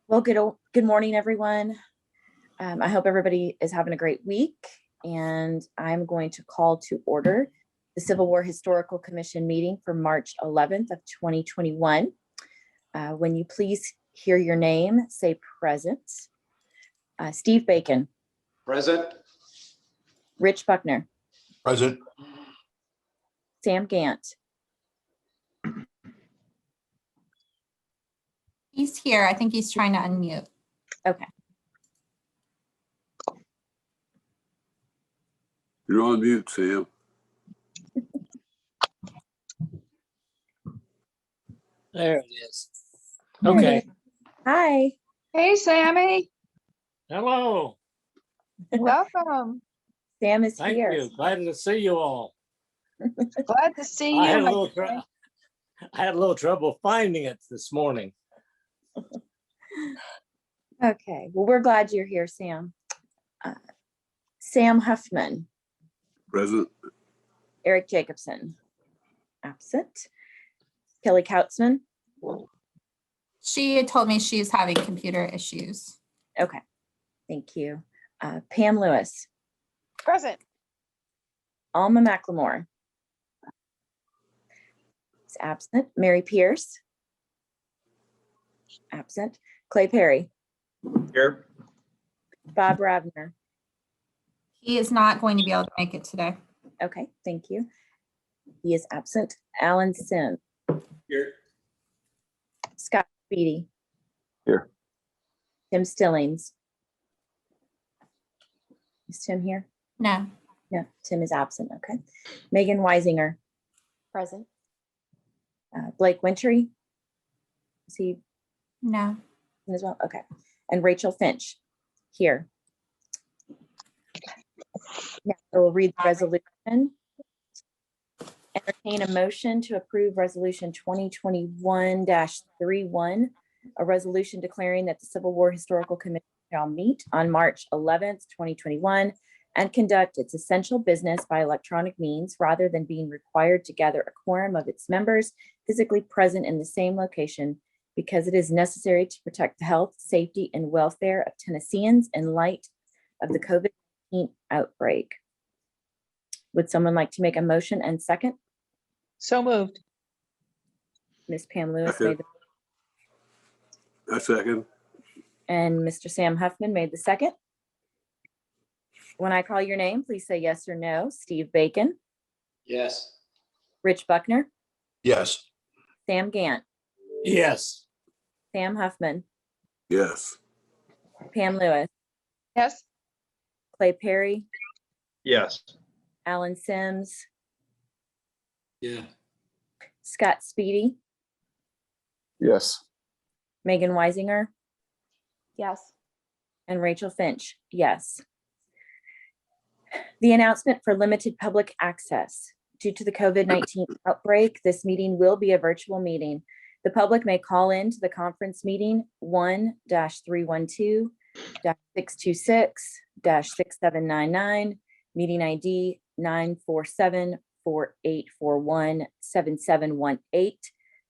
Well, good morning, everyone. I hope everybody is having a great week, and I'm going to call to order the Civil War Historical Commission meeting for March 11th of 2021. When you please hear your name, say present. Steve Bacon. Present. Rich Buckner. Present. Sam Gant. He's here. I think he's trying to unmute. Okay. You're on mute, Sam. There it is. There it Okay. is. Hi. Hey, Sammy. Hello. Welcome. Sam is Thank here. you. Glad to see you all. Glad to see I you. had a my little friend. I had a little trouble finding it this morning. Okay. Well, we're glad you're here, Sam. Sam Huffman. Present. Eric Jacobson. Absent. Kelly Kautzman. She had told me she's having computer issues. Okay. Thank you. Pam Lewis. Present. Alma McLemore is absent. Mary Pierce. Absent. Clay Perry. Here. Bob Ravner. He is not going to be able to make it today. Okay, thank you. He is absent. Alan Sims. Here. Scott Beatty. Here. Tim Stillings. Is Tim here? No. No, Tim is absent. Okay. Megan Weisinger. Present. Blake Wintry. Is he No. as well? Okay. And Rachel Finch here. Now we'll read the resolution. Entertain a motion to approve resolution 2021-31, a resolution declaring that the Civil War Historical Commission shall meet on March 11th, 2021, and conduct its essential business by electronic means rather than being required to gather a quorum of its members physically present in the same location, because it is necessary to protect the health, safety, and welfare of Tennesseans in light of the COVID-19 outbreak. Would someone like to make a motion and second? So moved. Ms. Pam Lewis Second. made A second. and Mr. Sam Huffman made the second. When I call your name, please say yes or no. Steve Bacon, Yes. Rich Buckner, Yes. Sam Gant, Yes. Sam Huffman, Yes. Pam Lewis, Yes. Clay Perry, Yes. Alan Sims, Yeah. Scott Speedy, Yes. Megan Weisinger, Yes. and Rachel Finch, yes. The announcement for limited public access. Due to the COVID-19 outbreak, this meeting will be a virtual meeting. The public may call into the conference meeting 1-312-626-6799, meeting ID 947-4841-7718,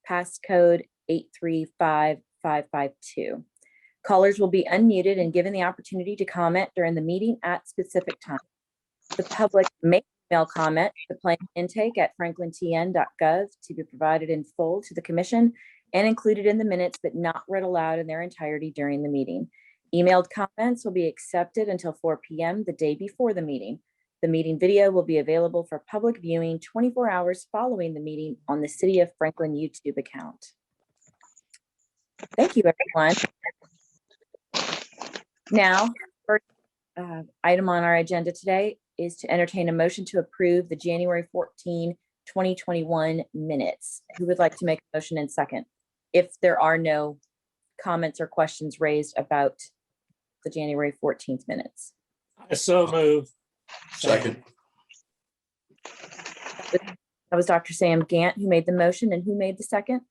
passcode 835552. Callers will be unmuted and given the opportunity to comment during the meeting at specific times. The public may email comment to planintake@franklintn.gov to be provided in full to the commission and included in the minutes, but not read aloud in their entirety during the meeting. Emailed comments will be accepted until 4 p.m. the day before the meeting. The meeting video will be available for public viewing 24 hours following the meeting on the City of Franklin YouTube account. Thank you, everyone. Now, first item on our agenda today is to entertain a motion to approve the January 14, 2021 minutes. Who would like to make a motion in second? If there are no comments or questions raised about the January 14th minutes. I so move. Second. That was Dr. Sam Gant who made the motion, and who made the second?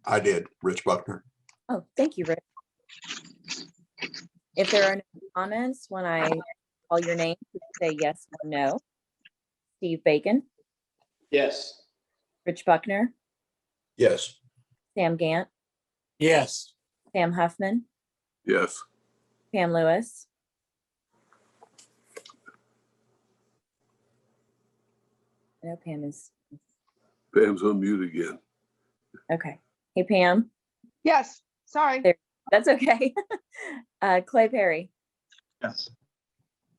I did. Rich Buckner. Oh, thank you, Rick. If there are no comments, when I call your name, please say yes or no. Steve Bacon, Yes. Rich Buckner, Yes. Sam Gant, Yes. Sam Huffman, Yes. Pam Lewis, I know Pam is, Pam's on mute again. okay. Hey, Pam, Yes, sorry. There. That's okay. Clay Perry, Yes.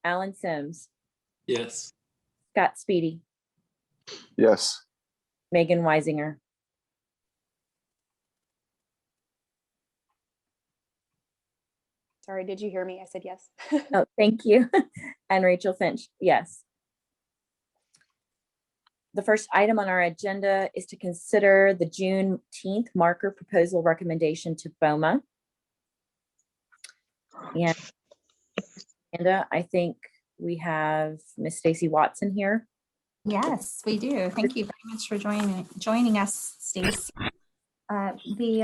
Alan Sims, Yes. Scott Speedy, Yes. Megan Weisinger. Sorry, did you hear me? I said yes. Oh, thank you. And Rachel Finch, yes. The first item on our agenda is to consider the Juneteenth marker proposal recommendation to BOMA. And Amanda, I think we have Miss Stacy Watson here. Yes, we do. Thank you very much for joining us, Stacy. The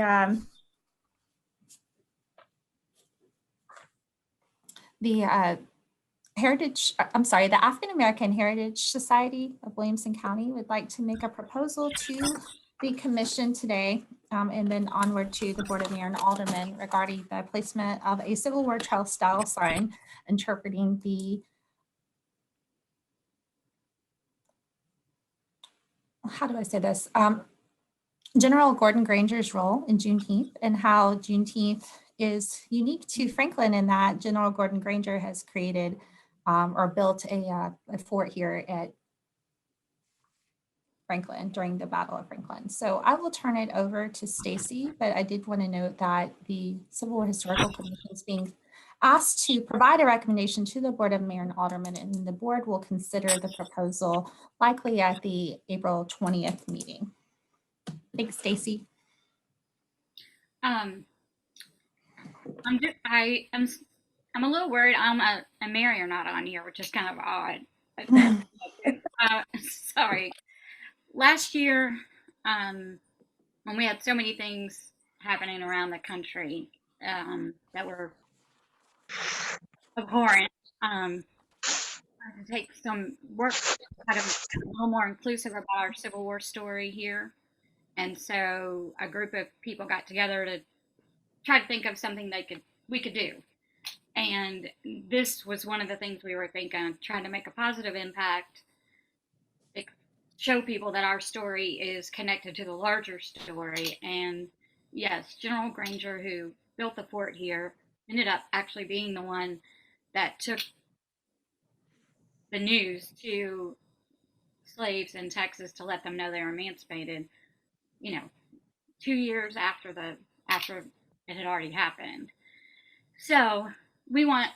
African American Heritage Society of Williamson County would like to make a proposal to the commission today, and then onward to the Board of Mayor and Aldermen regarding the placement of a Civil War trail style sign interpreting the, how do I say this? General Gordon Granger's role in Juneteenth, and how Juneteenth is unique to Franklin in that General Gordon Granger has created or built a fort here at Franklin during the Battle of Franklin. So I will turn it over to Stacy, but I did want to note that the Civil War Historical Commission is being asked to provide a recommendation to the Board of Mayor and Aldermen, and the board will consider the proposal likely at the April 20th meeting. Thanks, Stacy. I'm a little worried. I'm Mary or not on here, which is kind of odd. Sorry. Last year, when we had so many things happening around the country that were abhorrent, I had to take some work kind of a little more inclusive about our Civil War story here. And so a group of people got together to try to think of something we could do. And this was one of the things we were thinking, trying to make a positive impact, show people that our story is connected to the larger story. And yes, General Granger, who built the fort here, ended up actually being the one that took the news to slaves in Texas to let them know they were emancipated, 2 years after it had already happened. So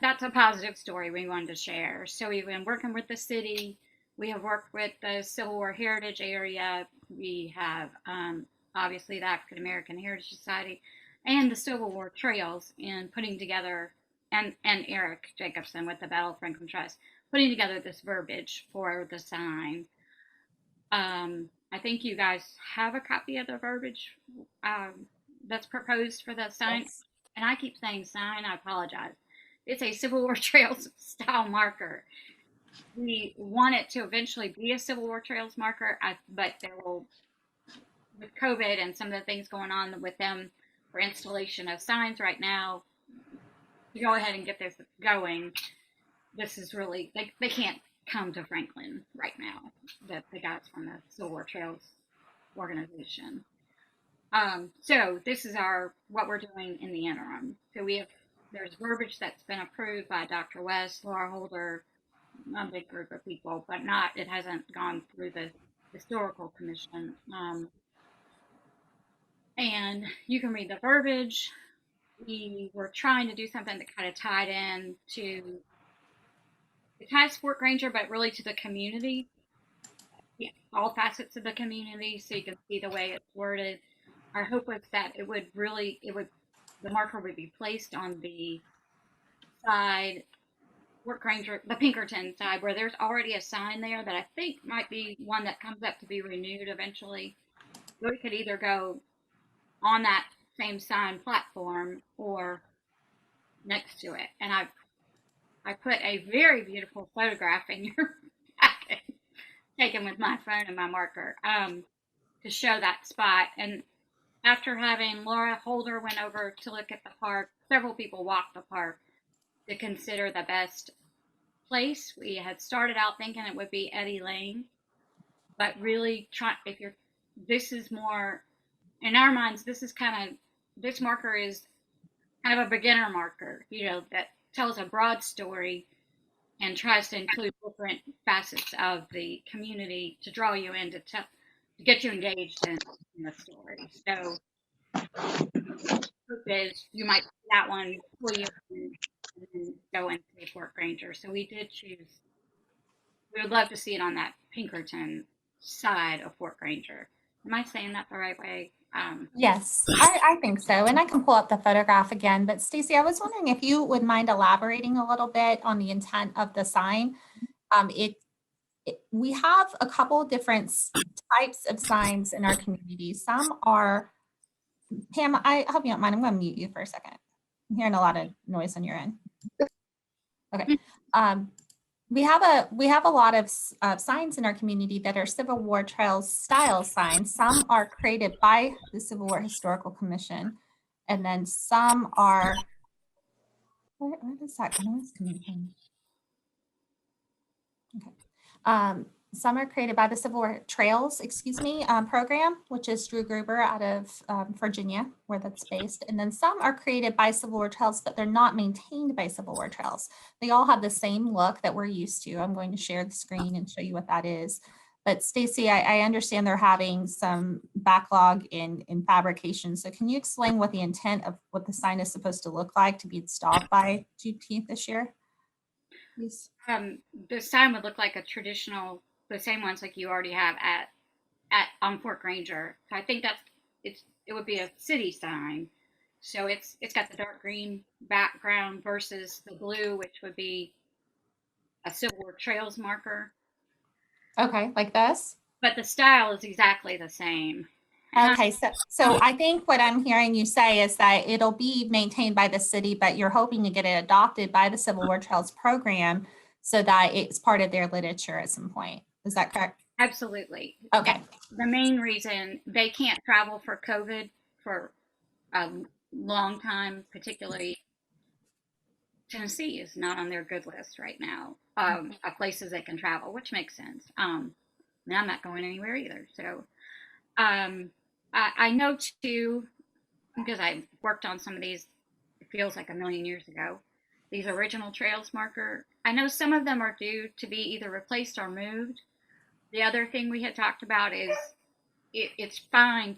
that's a positive story we wanted to share. So we've been working with the city. We have worked with the Civil War Heritage area. We have obviously the African American Heritage Society and the Civil War Trails in putting together, and Eric Jacobson with the Battle of Franklin Trust, putting together this verbiage for the sign. I think you guys have a copy of the verbiage that's proposed for the sign. Yes. And I keep saying sign, I apologize. It's a Civil War Trails style marker. We want it to eventually be a Civil War Trails marker, but with COVID and some of the things going on with them for installation of signs right now, to go ahead and get this going, this is really, they can't come to Franklin right now, the guys from the Civil War Trails organization. So this is what we're doing in the interim. So there's verbiage that's been approved by Dr. West, Laura Holder, a big group of people, but it hasn't gone through the historical commission. And you can read the verbiage. We were trying to do something that kind of tied in to, it ties Fort Granger, but really to the community. Yeah, all facets of the community, so you can see the way it's worded. Our hope was that the marker would be placed on the side, Fort Granger, the Pinkerton side, where there's already a sign there that I think might be one that comes up to be renewed eventually. So we could either go on that same sign platform or next to it. And I put a very beautiful photograph in your packet, taken with my phone and my marker, to show that spot. And after having Laura Holder went over to look at the park, several people walked the park to consider the best place. We had started out thinking it would be Eddie Lane, but really this is more, in our minds, this marker is kind of a beginner marker, that tells a broad story and tries to include different facets of the community to draw you in, to get you engaged in the story. So hope is you might see that one pull you in and then go into Fort Granger. So we would love to see it on that Pinkerton side of Fort Granger. Am I saying that the right way? Yes, I think so. And I can pull up the photograph again. But Stacy, I was wondering if you would mind elaborating a little bit on the intent of the sign. We have a couple different types of signs in our community. Some are, Pam, I hope you don't mind. I'm going to mute you for a second. I'm hearing a lot of noise on your end. Okay. We have a lot of signs in our community that are Civil War Trails style signs. Some are created by the Civil War Historical Commission, and then some are, where is that noise coming from? Okay. Some are created by the Civil War Trails, program, which is Drew Gruber out of Virginia, where that's based. And then some are created by Civil War Trails, but they're not maintained by Civil War Trails. They all have the same look that we're used to. I'm going to share the screen and show you what that is. But Stacy, I understand they're having some backlog in fabrication. So can you explain what the intent of what the sign is supposed to look like to be installed by Juneteenth this year? Please. The sign would look like the same ones like you already have on Fort Granger. So I think it would be a city sign. So it's got the dark green background versus the blue, which would be a Civil War Trails marker. Okay, like this? But the style is exactly the same. Okay, so I think what I'm hearing you say is that it'll be maintained by the city, but you're hoping to get it adopted by the Civil War Trails program so that it's part of their literature at some point. Is that correct? Absolutely. Okay. The main reason they can't travel for COVID for a long time, particularly Tennessee is not on their good list right now of places they can travel, which makes sense. I'm not going anywhere either. So I know too, because I worked on some of these, it feels like a million years ago, these original trails marker. I know some of them are due to be either replaced or moved. The other thing we had talked about is it's fine.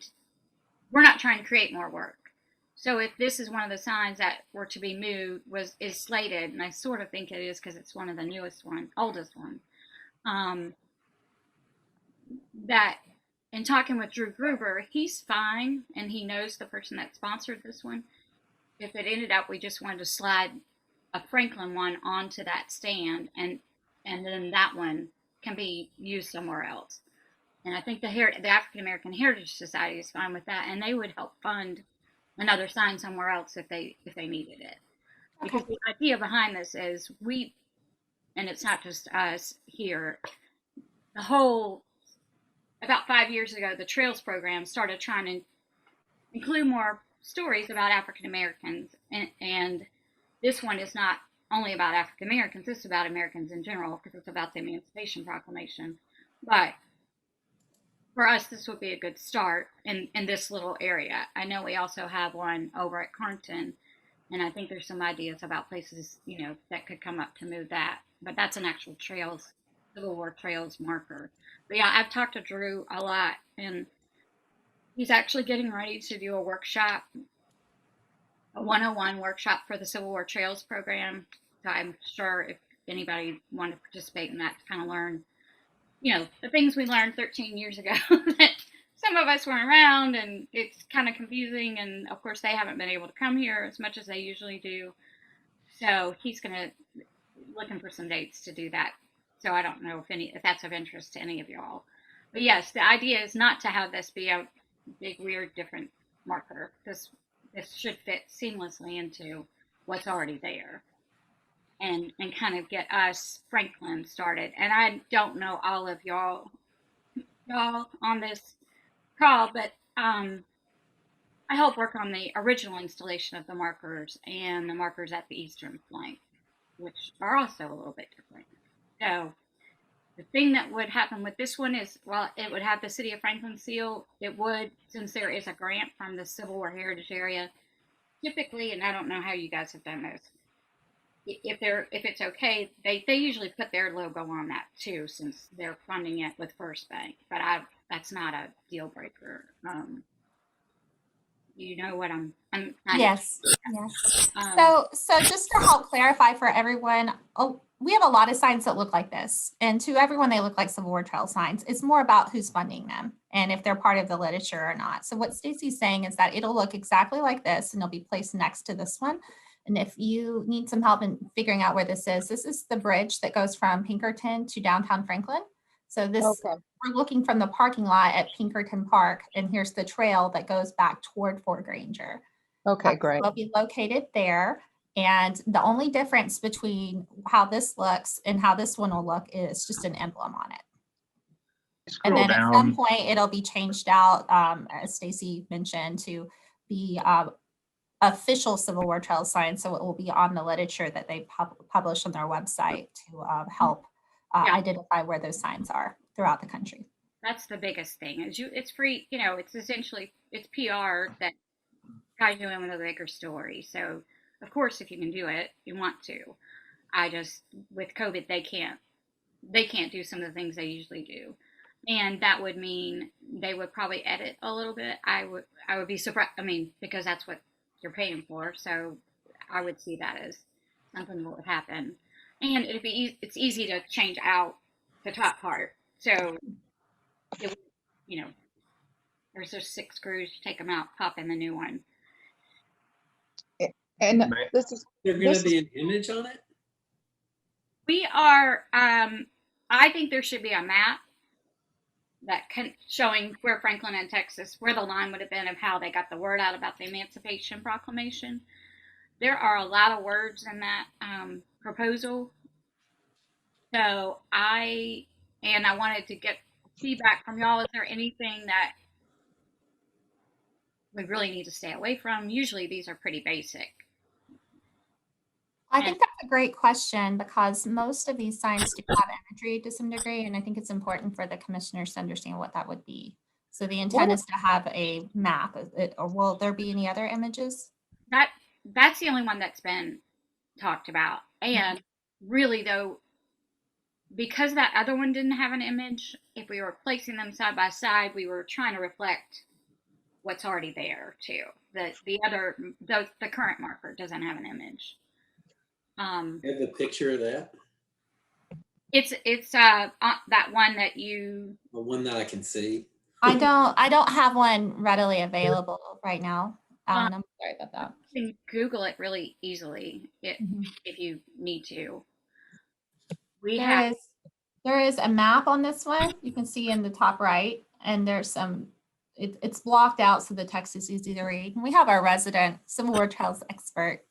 We're not trying to create more work. So if this is one of the signs that were to be moved is slated, and I sort of think it is because it's one of the oldest one, that in talking with Drew Gruber, he's fine, and he knows the person that sponsored this one. If it ended up we just wanted to slide a Franklin one onto that stand, and then that one can be used somewhere else. And I think the African American Heritage Society is fine with that, and they would help fund another sign somewhere else if they needed it. Because the idea behind this is and it's not just us here, about 5 years ago, the Trails program started trying to include more stories about African Americans, and this one is not only about African Americans, it's about Americans in general because it's about the Emancipation Proclamation. But for us, this would be a good start in this little area. I know we also have one over at Carnton, and I think there's some ideas about places, that could come up to move that. But that's an actual Civil War Trails marker. But yeah, I've talked to Drew a lot, and he's actually getting ready to do a workshop, a 101 workshop for the Civil War Trails program. So I'm sure if anybody wanted to participate in that to kind of learn, the things we learned 13 years ago that some of us weren't around, and it's kind of confusing. And of course, they haven't been able to come here as much as they usually do. So he's looking for some dates to do that. So I don't know if that's of interest to any of y'all. But yes, the idea is not to have this be a big, weird, different marker. This should fit seamlessly into what's already there. And kind of get us Franklin started. And I don't know all of y'all on this call, but I helped work on the original installation of the markers and the markers at the eastern flank, which are also a little bit different. So the thing that would happen with this one is, well, it would have the City of Franklin seal. It would, since there is a grant from the Civil War Heritage Area, typically, and I don't know how you guys have done this, if it's okay, they usually put their logo on that too, since they're funding it with First Bank. But that's not a deal breaker. You know what I'm Yes, yes. um, So just to help clarify for everyone, we have a lot of signs that look like this. And to everyone, they look like Civil War trail signs. It's more about who's funding them and if they're part of the literature or not. So what Stacy's saying is that it'll look exactly like this and it'll be placed next to this one. And if you need some help in figuring out where this is the bridge that goes from Pinkerton to downtown Franklin. So this, Okay. we're looking from the parking lot at Pinkerton Park, and here's the trail that goes back toward Fort Granger. Okay, great. Will be located there. And the only difference between how this looks and how this one will look is just an emblem on it. And Scroll then at some down. point, it'll be changed out, as Stacy mentioned, to be official Civil War trail sign. So it will be on the literature that they publish on their website to help Yeah. identify where those signs are throughout the country. That's the biggest thing. It's free. It's essentially it's PR that ties you in with a bigger story. So of course, if you can do it, you want to. I just with COVID, they can't do some of the things they usually do, and that would mean they would probably edit a little bit. I would be surprised. I mean, because that's what you're paying for. So I would see that as something that would happen, and it's easy to change out the top part. So it would, there's those 6 screws. You take them out, pop in the new one. And Right. this is, There's This- gonna be an image on it? We are. I think there should be a map showing where Franklin and Texas, where the line would have been of how they got the word out about the Emancipation Proclamation. There are a lot of words in that proposal. So I wanted to get feedback from y'all. Is there anything that we really need to stay away from? Usually these are pretty basic. I think that's a great question because most of these signs do have imagery to some degree, and I think it's important for the commissioners to understand what that would be. So the intent is to have a map. Or will there be any other images? That's the only one that's been talked about. And really though, because that other one didn't have an image, if we were placing them side by side, we were trying to reflect what's already there too. The current marker doesn't have an image. Have a picture of that? It's that one that you. The one that I can see? I don't have one readily available right now. I'm sorry about that. You can Google it really easily Mhm. if you need to. There is a map on this one. You can see in the top right, and there's some. It's blocked out so the text is easy to read. And we have our resident Civil War Trails expert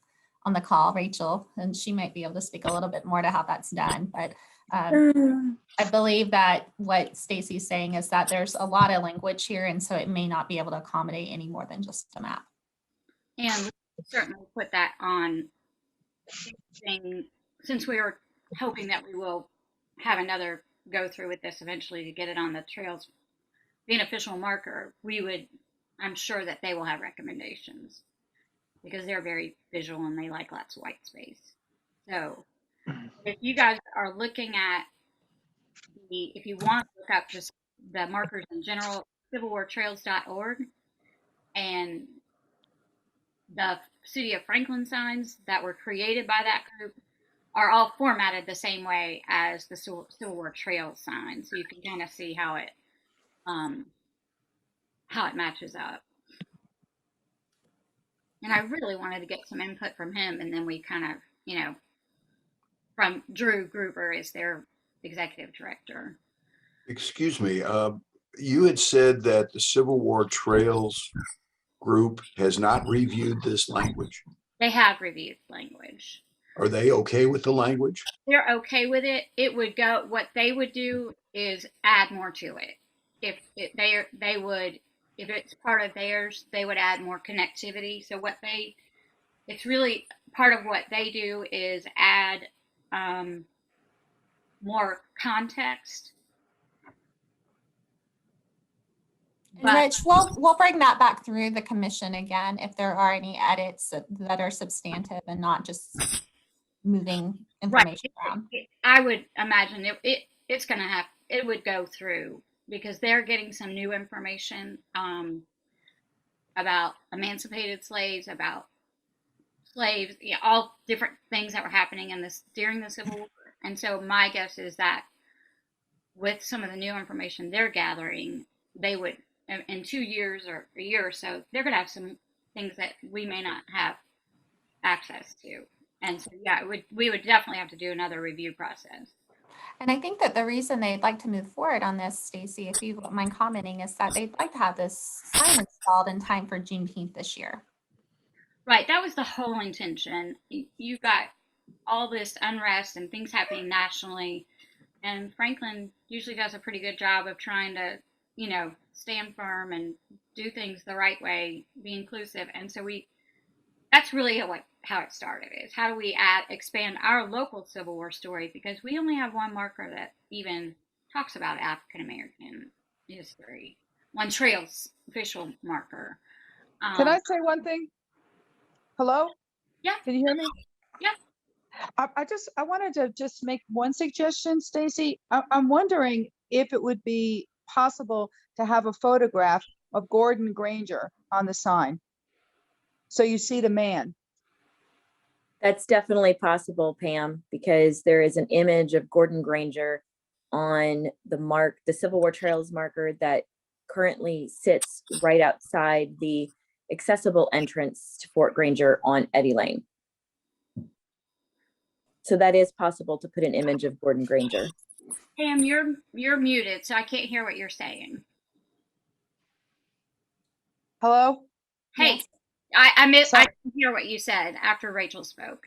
on the call, Rachel, and she might be able to speak a little bit more to how that's done. But I believe that what Stacy's saying is that there's a lot of language here, and so it may not be able to accommodate any more than just a map. And we certainly put that on thing, since we are hoping that we will have another go through with this eventually to get it on the trails, the official marker. I'm sure that they will have recommendations because they're very visual and they like lots of white space. So if you guys are looking at if you want to look up just the markers in general, civilwartrails.org, and the City of Franklin signs that were created by that group are all formatted the same way as the Civil War Trails sign. So you can kind of see how it matches up. And I really wanted to get some input from him, and then we kind of, from Drew Gruber is their executive director. Excuse me, you had said that the Civil War Trails group has not reviewed this language. They have reviewed language. Are they okay with the language? They're okay with it. It would go. What they would do is add more to it. If they would if it's part of theirs, they would add more connectivity. So it's really part of what they do is add more context. And Rich, we'll bring that back through the commission again if there are any edits that are substantive and not just moving information around. I would imagine it would go through because they're getting some new information about emancipated slaves, about slaves, all different things that were happening during the Civil War. And so my guess is that with some of the new information they're gathering, they would, in 2 years or a year or so, they're going to have some things that we may not have access to. And so, we would definitely have to do another review process. And I think that the reason they'd like to move forward on this, Stacy, if you don't mind commenting, is that they'd like to have this sign installed in time for Juneteenth this year. Right. That was the whole intention. You've got all this unrest and things happening nationally. And Franklin usually does a pretty good job of trying to, stand firm and do things the right way, be inclusive. And so that's really how it started is how do we expand our local Civil War story, because we only have one marker that even talks about African American history, one trails official marker. Can I say one thing? Hello? Yeah. Can you hear me? Yeah. I wanted to just make one suggestion, Stacy. I'm wondering if it would be possible to have a photograph of Gordon Granger on the sign, so you see the man. That's definitely possible, Pam, because there is an image of Gordon Granger on the Civil War Trails marker that currently sits right outside the accessible entrance to Fort Granger on Eddy Lane. So that is possible to put an image of Gordon Granger. Pam, you're muted, so I can't hear what you're saying. Hello? Hey, Yes. I Sorry. didn't hear what you said after Rachel spoke.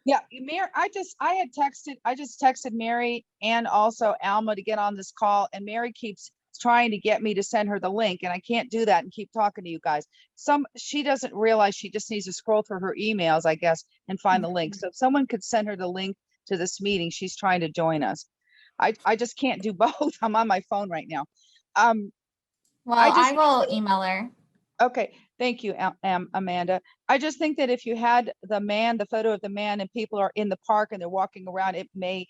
Yeah, Mary, I just texted Mary and also Alma to get on this call, and Mary keeps trying to get me to send her the link, and I can't do that and keep talking to you guys. She doesn't realize she just needs to scroll through her emails, I guess, and find the link. So if someone could send her the link to this meeting, she's trying to join us. I just can't do both. I'm on my phone right now. Well, I will email her. Okay, thank you, Amanda. I just think that if you had the photo of the man, and people are in the park and they're walking around, it may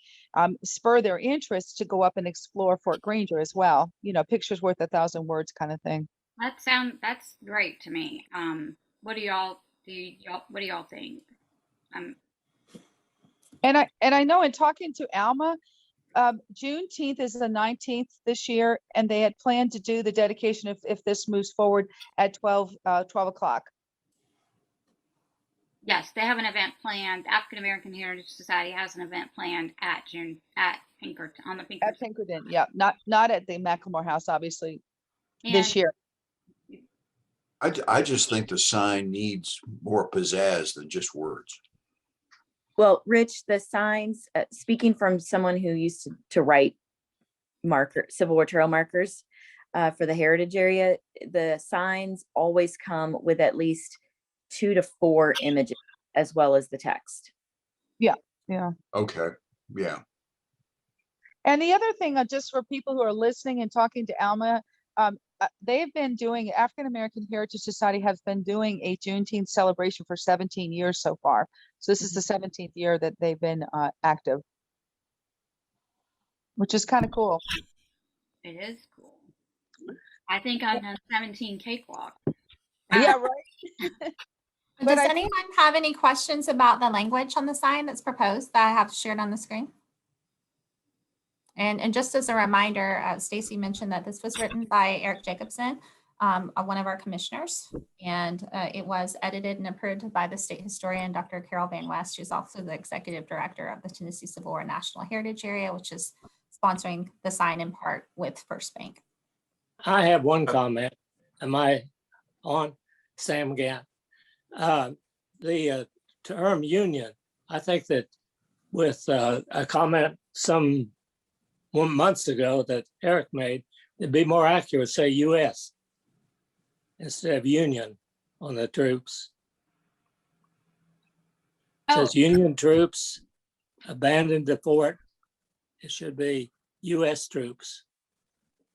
spur their interest to go up and explore Fort Granger as well. Pictures worth 1,000 words kind of thing. That's great to me. What do y'all think? And I know in talking to Alma, Juneteenth is the 19th this year, and they had planned to do the dedication if this moves forward at 12 o'clock. Yes, they have an event planned. African American Heritage Society has an event planned at Pinkerton, on the Pinkerton. At Pinkerton, yeah, not at the Macklemore House, obviously, this year. I just think the sign needs more pizzazz than just words. Well, Rich, the signs, speaking from someone who used to write Civil War trail markers for the heritage area, the signs always come with at least 2 to 4 images as well as the text. Yeah. Okay. Yeah. And the other thing, just for people who are listening and talking to Alma, they've been doing, African American Heritage Society has been doing a Juneteenth celebration for 17 years so far. So this is the 17th year that they've been active, which is kind of cool. It is cool. I think I've done 17 cakewalk. Yeah, right. Does anyone have any questions about the language on the sign that's proposed that I have shared on the screen? And just as a reminder, Stacy mentioned that this was written by Eric Jacobson, one of our commissioners, and it was edited and approved by the state historian, Dr. Carol Van West, who's also the executive director of the Tennessee Civil War National Heritage Area, which is sponsoring the sign in part with First Bank. I have one comment. Am I on? Sam Gant. The term union, I think that with a comment some months ago that Eric made, it'd be more accurate to say U.S. instead of Union on the troops. It Oh, says Union troops abandoned the fort. It should be US troops.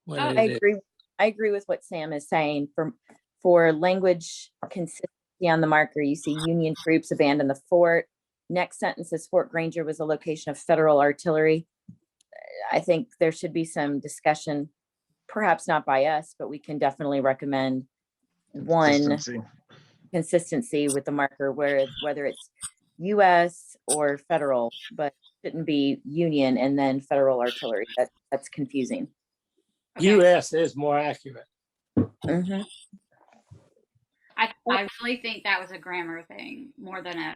when Oh. it I is- agree. I agree with what Sam is saying. For language consistency on the marker, you see Union troops abandon the fort. Next sentence is Fort Granger was a location of federal artillery. I think there should be some discussion, perhaps not by us, but we can definitely recommend one Consistency. consistency with the marker, whether it's US or federal, but shouldn't be Union and then federal artillery. That's confusing. okay. US is more accurate. Mhm. I really think that was a grammar thing more than a,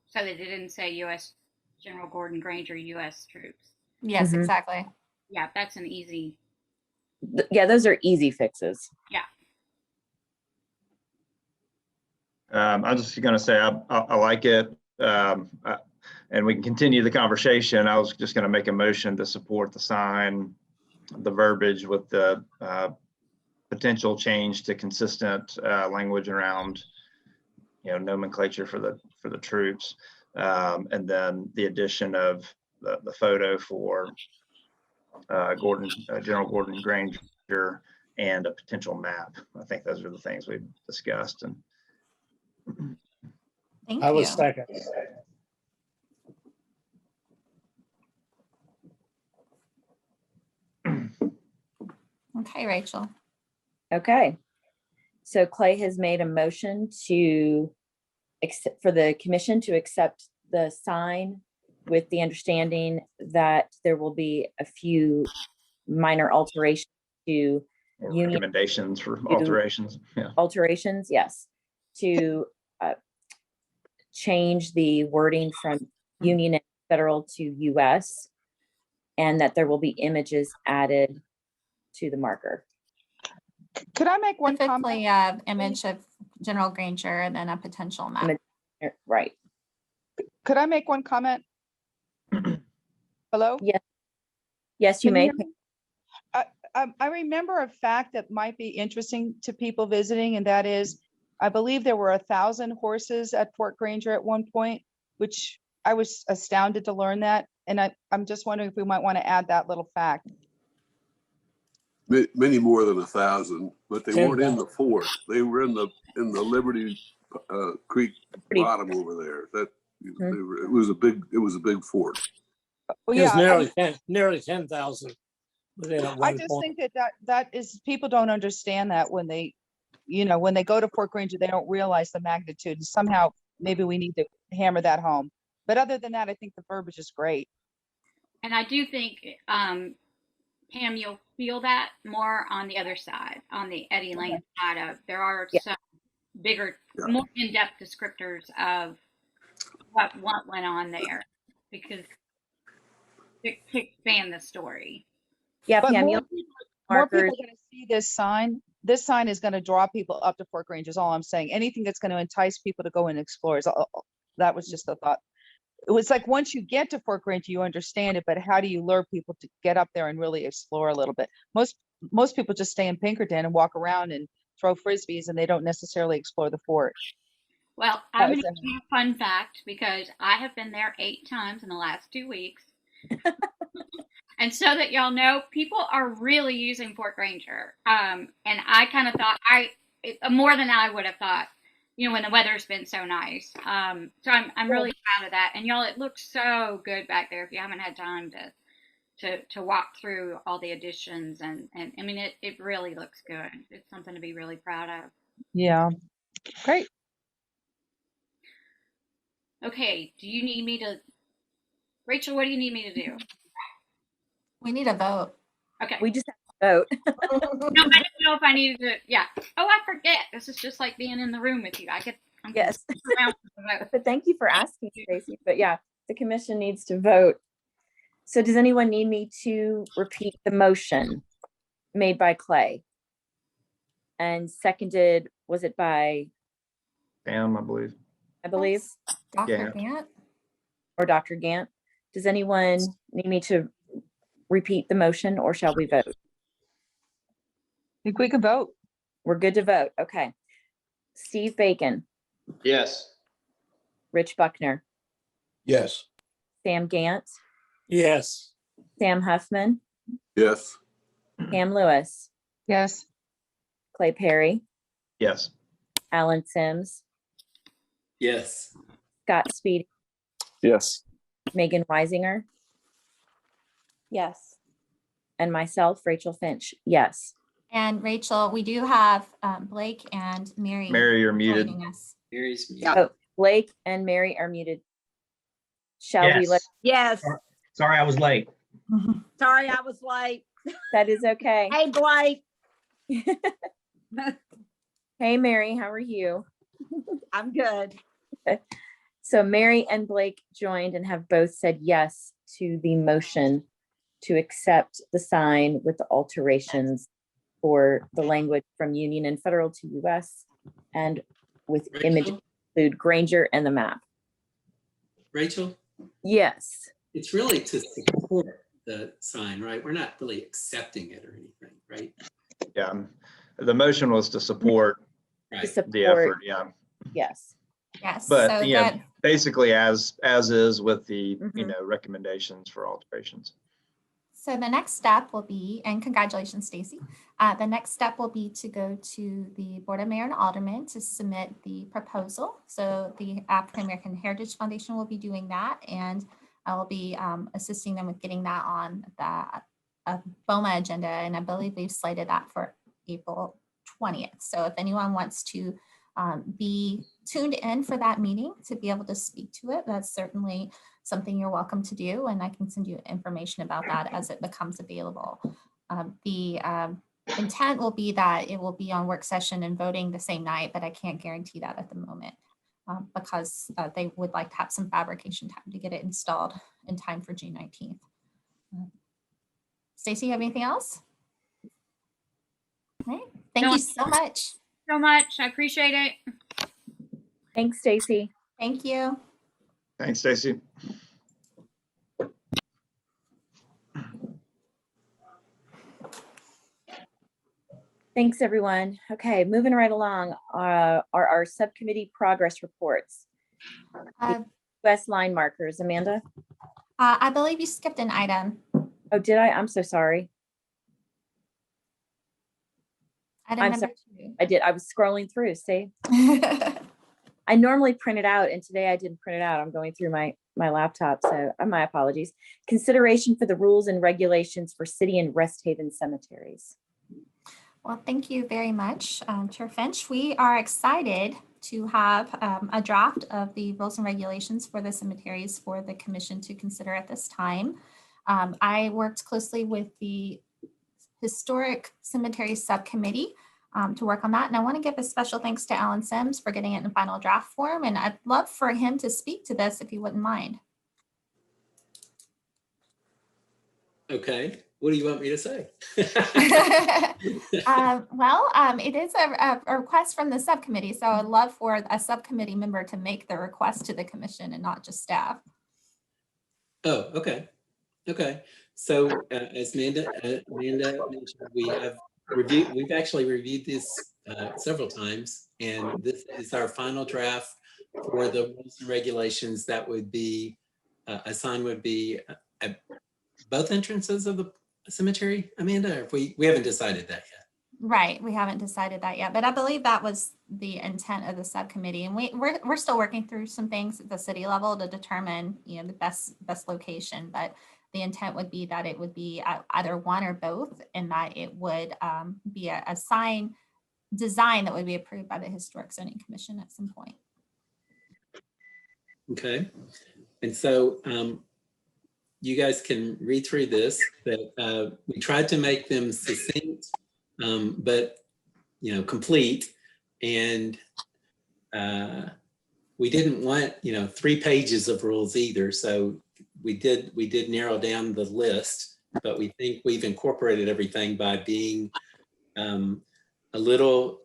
so that it didn't say U.S. General Gordon Granger, U.S. troops. Yes, Mhm. exactly. Yeah, that's an easy, Yeah, those are easy fixes. I'm just gonna say, I like it. And we can continue the conversation. I was just gonna make a motion to support the sign, the verbiage with the potential change to consistent language around, nomenclature for the troops. And then the addition of the photo for General Gordon Granger and a potential map. I think those are the things we've discussed. And Thank I you. was second. Okay, Rachel. Okay. So Clay has made a motion for the commission to accept the sign with the understanding that there will be a few minor alterations to or Union recommendations for alterations. Yeah. alterations, yes, to change the wording from Union and federal to US, and that there will be images added to the marker. Could I make one comment? Specifically, image of General Granger and then a potential map. Image- Right. Could I make one comment? Hello? Yes, you Can may. hear me? I remember a fact that might be interesting to people visiting, and that is, I believe there were 1,000 horses at Fort Granger at one point, which I was astounded to learn that. And I'm just wondering if we might want to add that little fact. Many more than 1,000, but they weren't in 10,000. the fort. They were in the Liberty Creek Pretty- bottom over there. Mhm. It was a big fort. Well, It was yeah, nearly 10,000 within at I one just point. think that is, people don't understand that when they go to Fort Granger, they don't realize the magnitude. And somehow, maybe we need to hammer that home. But other than that, I think the verbiage is great. and I do think, Pam, you'll feel that more on the other side, on the Eddie Lane side of, there are Yeah. some bigger, Yeah. more in-depth descriptors of what went on there, because to expand the story. Yeah, But Pam, more you'll people are markers. going to see this sign. This sign is going to draw people up to Fort Granger is all I'm saying. Anything that's going to entice people to go and explore that was just a thought. It was like, once you get to Fort Granger, you understand it, but how do you lure people to get up there and really explore a little bit? Most people just stay in Pinkerton and walk around and throw frisbees, and they don't necessarily explore the fort. Well, That I'm was going to give you a fun fact because I have been there 8 times in the last 2 weeks. And so that y'all know, people are really using Fort Granger. And I kind of thought more than I would have thought, when the weather's been so nice. So I'm really proud of that. And y'all, it looks so good back there if you haven't had time to walk through all the additions. And I mean, it really looks good. It's something to be really proud of. Yeah. Great. Okay, do you need me to, Rachel, what do you need me to do? We need a vote. Okay. We just have to vote. No, I didn't know if I needed to, yeah. Oh, I forget. This is just like being in the room with you. I'm Yes. around for the vote. But thank you for asking, Tracy. But yeah, the commission needs to vote. So does anyone need me to repeat the motion made by Clay? And seconded, was it by, Pam, I believe. I believe, Dr. Yeah. Gant? or Dr. Gant? Does anyone need me to repeat the motion, or shall we vote? I think we can vote. We're good to vote. Okay. Steve Bacon, Yes. Rich Buckner, Yes. Sam Gant, Yes. Sam Huffman, Yes. Pam Lewis, Yes. Clay Perry, Yes. Alan Sims, Yes. Scott Speedy, Yes. Megan Weisinger, Yes. and myself, Rachel Finch. Yes. And Rachel, we do have Blake and Mary. Mary, you're muted. joining us. Mary's muted. Oh, Blake and Mary are muted. Shall we let, Yes. Sorry, I was late. Sorry, I was late. that is okay. Hey, Blake. Hey, Mary, how are you? I'm good. So Mary and Blake joined and have both said yes to the motion to accept the sign with the alterations for the language from Union and Federal to US, and with image Rachel? include Granger and the map. Rachel, Yes. it's really to support the sign, right? We're not really accepting it or anything, right? Yeah. The motion was to support To Right. support, the effort. Yeah. yes. Yes. But, so you know, that, basically as is with the, Mhm. recommendations for alterations. so the next step will be, and congratulations, Stacy. The next step will be to go to the Board of Mayor and Aldermen to submit the proposal. So the African American Heritage Foundation will be doing that, and I will be assisting them with getting that on the BOMA agenda, and I believe we've slated that for April 20th. So if anyone wants to be tuned in for that meeting to be able to speak to it, that's certainly something you're welcome to do, and I can send you information about that as it becomes available. The intent will be that it will be on work session and voting the same night, but I can't guarantee that at the moment because they would like to have some fabrication time to get it installed in time for June 19th. Stacy, you have anything else? All right. Thank No. you so much. So much. I appreciate it. Thanks, Stacy. Thank you. Thanks, Stacy. Thanks, everyone. Okay, moving right along are our subcommittee progress reports. US line markers, Amanda? I believe you skipped an item. Oh, did I? I'm so sorry. Item I'm number I did. I was scrolling through. See, 2. I normally print it out, and today I didn't print it out. I'm going through my laptop, so my apologies. Consideration for the rules and regulations for city and rest haven cemeteries. Well, thank you very much, Chair Finch. We are excited to have a draft of the rules and regulations for the cemeteries for the commission to consider at this time. I worked closely with the Historic Cemetery Subcommittee to work on that. And I want to give a special thanks to Alan Sims for getting it in final draft form. And I'd love for him to speak to this if you wouldn't mind. Okay. What do you want me to say? It is a request from the subcommittee. So I'd love for a subcommittee member to make the request to the commission and not just staff. Oh, okay. Okay. So as Amanda mentioned, we've actually reviewed this several times, and this is our final draft for the rules and regulations that would be, a sign would be at both entrances of the cemetery, Amanda? Or we haven't decided that yet. Right, we haven't decided that yet, but I believe that was the intent of the subcommittee, and we're still working through some things at the city level to determine, the best location. But the intent would be that it would be either one or both, and that it would be a sign design that would be approved by the Historic Zoning Commission at some point. Okay, and so you guys can read through this, but we tried to make them succinct, but complete, and we didn't want 3 pages of rules either. So we did narrow down the list, but we think we've incorporated everything by being a little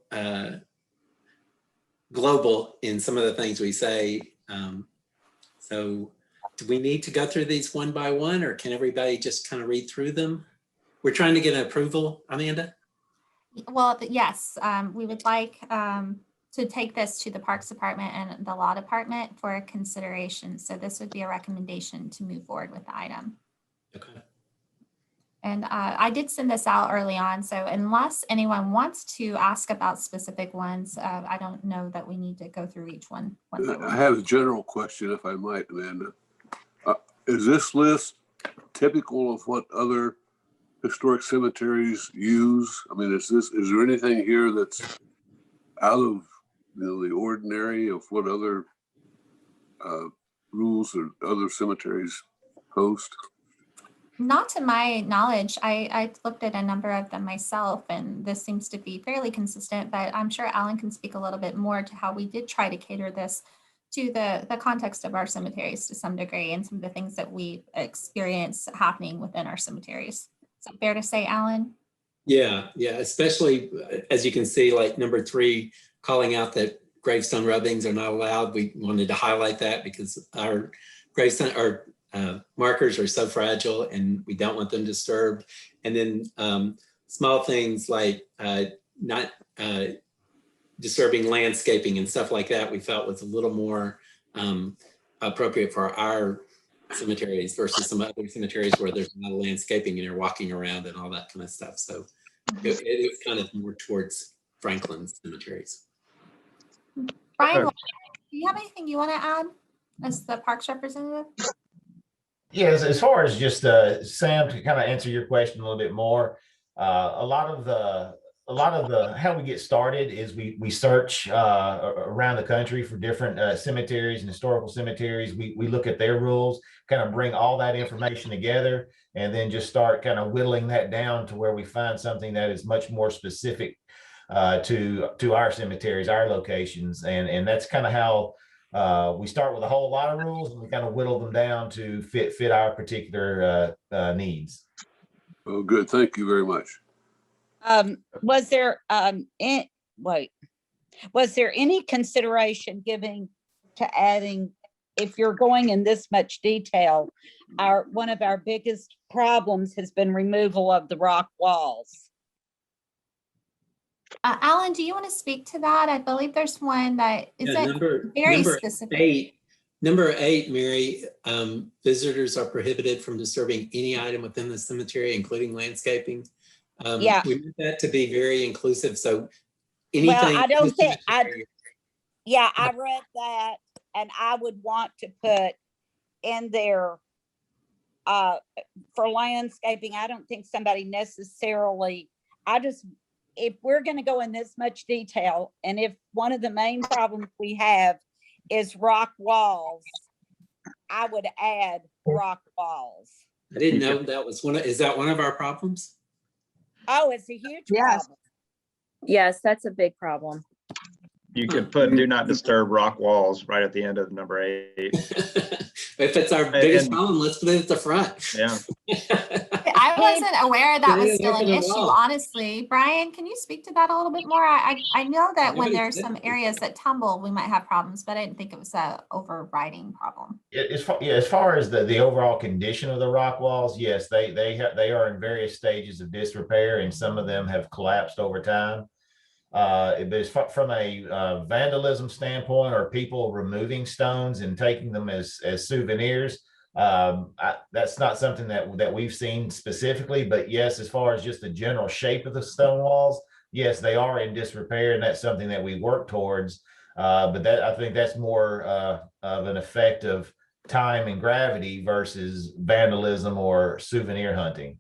global in some of the things we say. So do we need to go through these one by one, or can everybody just kind of read through them? We're trying to get an approval, Amanda? Well, yes, we would like to take this to the Parks Department and the Law Department for consideration. So this would be a recommendation to move forward with the item. Okay. And I did send this out early on, so unless anyone wants to ask about specific ones, I don't know that we need to go through each one. by I one. have a general question, if I might, Amanda. Is this list typical of what other historic cemeteries use? I mean, is there anything here that's out of, the ordinary of what other rules or other cemeteries post? Not to my knowledge. I looked at a number of them myself, and this seems to be fairly consistent, but I'm sure Alan can speak a little bit more to how we did try to cater this to the context of our cemeteries to some degree and some of the things that we experience happening within our cemeteries. Is that fair to say, Alan? Yeah, especially as you can see, like number 3, calling out that gravestone rubbings are not allowed. We wanted to highlight that because our gravestone, our markers are so fragile and we don't want them disturbed. And then small things like not disturbing landscaping and stuff like that, we felt was a little more appropriate for our cemeteries versus some other cemeteries where there's a lot of landscaping and you're walking around and all that kind of stuff. So it is kind of more towards Franklin's cemeteries. Brian, do you have anything you want to add as the parks representative? Yes, as far as just Sam, to kind of answer your question a little bit more, a lot of the how we get started is we search around the country for different cemeteries and historical cemeteries. We look at their rules, kind of bring all that information together, and then just start kind of whittling that down to where we find something that is much more specific to our cemeteries, our locations, and that's kind of how we start with a whole lot of rules and we kind of whittle them down to fit our particular needs. Oh, good. Thank you very much. Was there was there any consideration given to adding, if you're going in this much detail, one of our biggest problems has been removal of the rock walls? Alan, do you want to speak to that? I believe there's one that is very specific. Number 8, Mary, visitors are prohibited from disturbing any item within the cemetery, including landscaping. Yeah. We want that to be very inclusive. So anything. Well, I don't think I read that, and I would want to put in there for landscaping. I don't think somebody necessarily, if we're going to go in this much detail, and if one of the main problems we have is rock walls, I would add rock walls. I didn't know that was is that one of our problems? Oh, it's a huge Yes. problem. Yes, that's a big problem. You could put do not disturb rock walls right at the end of number 8. If it's our biggest problem, let's put it at the front. Yeah. I wasn't aware that was Yeah, still an nothing at issue, all. honestly. Brian, can you speak to that a little bit more? I know that when Nobody there's said some anything. areas that tumble, we might have problems, but I didn't think it was a overriding problem. As far as the overall condition of the rock walls, yes, they are in various stages of disrepair, and some of them have collapsed over time. But as from a vandalism standpoint, or people removing stones and taking them as souvenirs, that's not something that we've seen specifically. But yes, as far as just the general shape of the stone walls, yes, they are in disrepair, and that's something that we work towards. But I think that's more of an effect of time and gravity versus vandalism or souvenir hunting.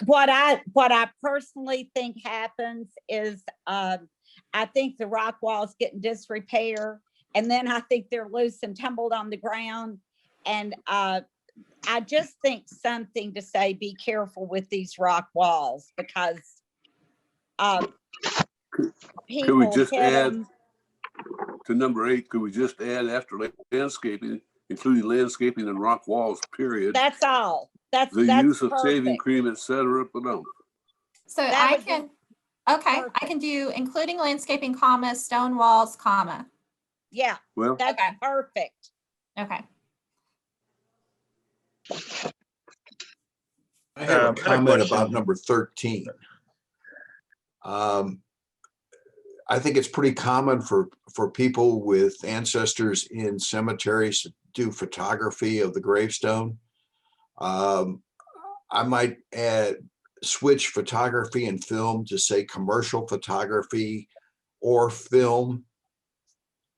What I personally think happens is I think the rock walls get in disrepair, and then I think they're loose and tumbled on the ground. And I just think something to say, be careful with these rock walls, because Could we people just hit add 'em. to number 8? Could we just add after landscaping, including landscaping and rock walls, period? That's all. That's The use of shaving perfect. cream, etc. So That I would be can, okay, I perfect. can do including landscaping, comma, stone walls, comma. Yeah, Well, that's Okay. perfect. Okay. I have a I had a comment question. about number 13. I think it's pretty common for people with ancestors in cemeteries to do photography of the gravestone. I might switch photography and film to say commercial photography or film.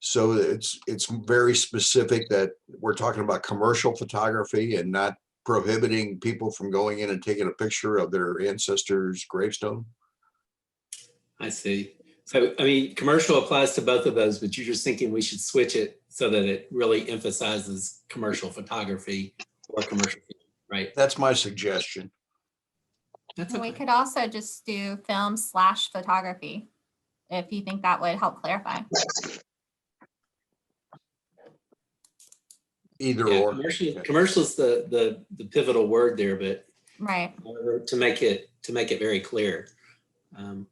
So it's very specific that we're talking about commercial photography and not prohibiting people from going in and taking a picture of their ancestors' gravestone. I see. So, I mean, commercial applies to both of those, but you're just thinking we should switch it so that it really emphasizes commercial photography or commercial, right? That's my suggestion. That's And we okay. could also just do film/photography, if you think that would help clarify. Either Yeah, or. commercial is the pivotal word there, but Right. to make it very clear, I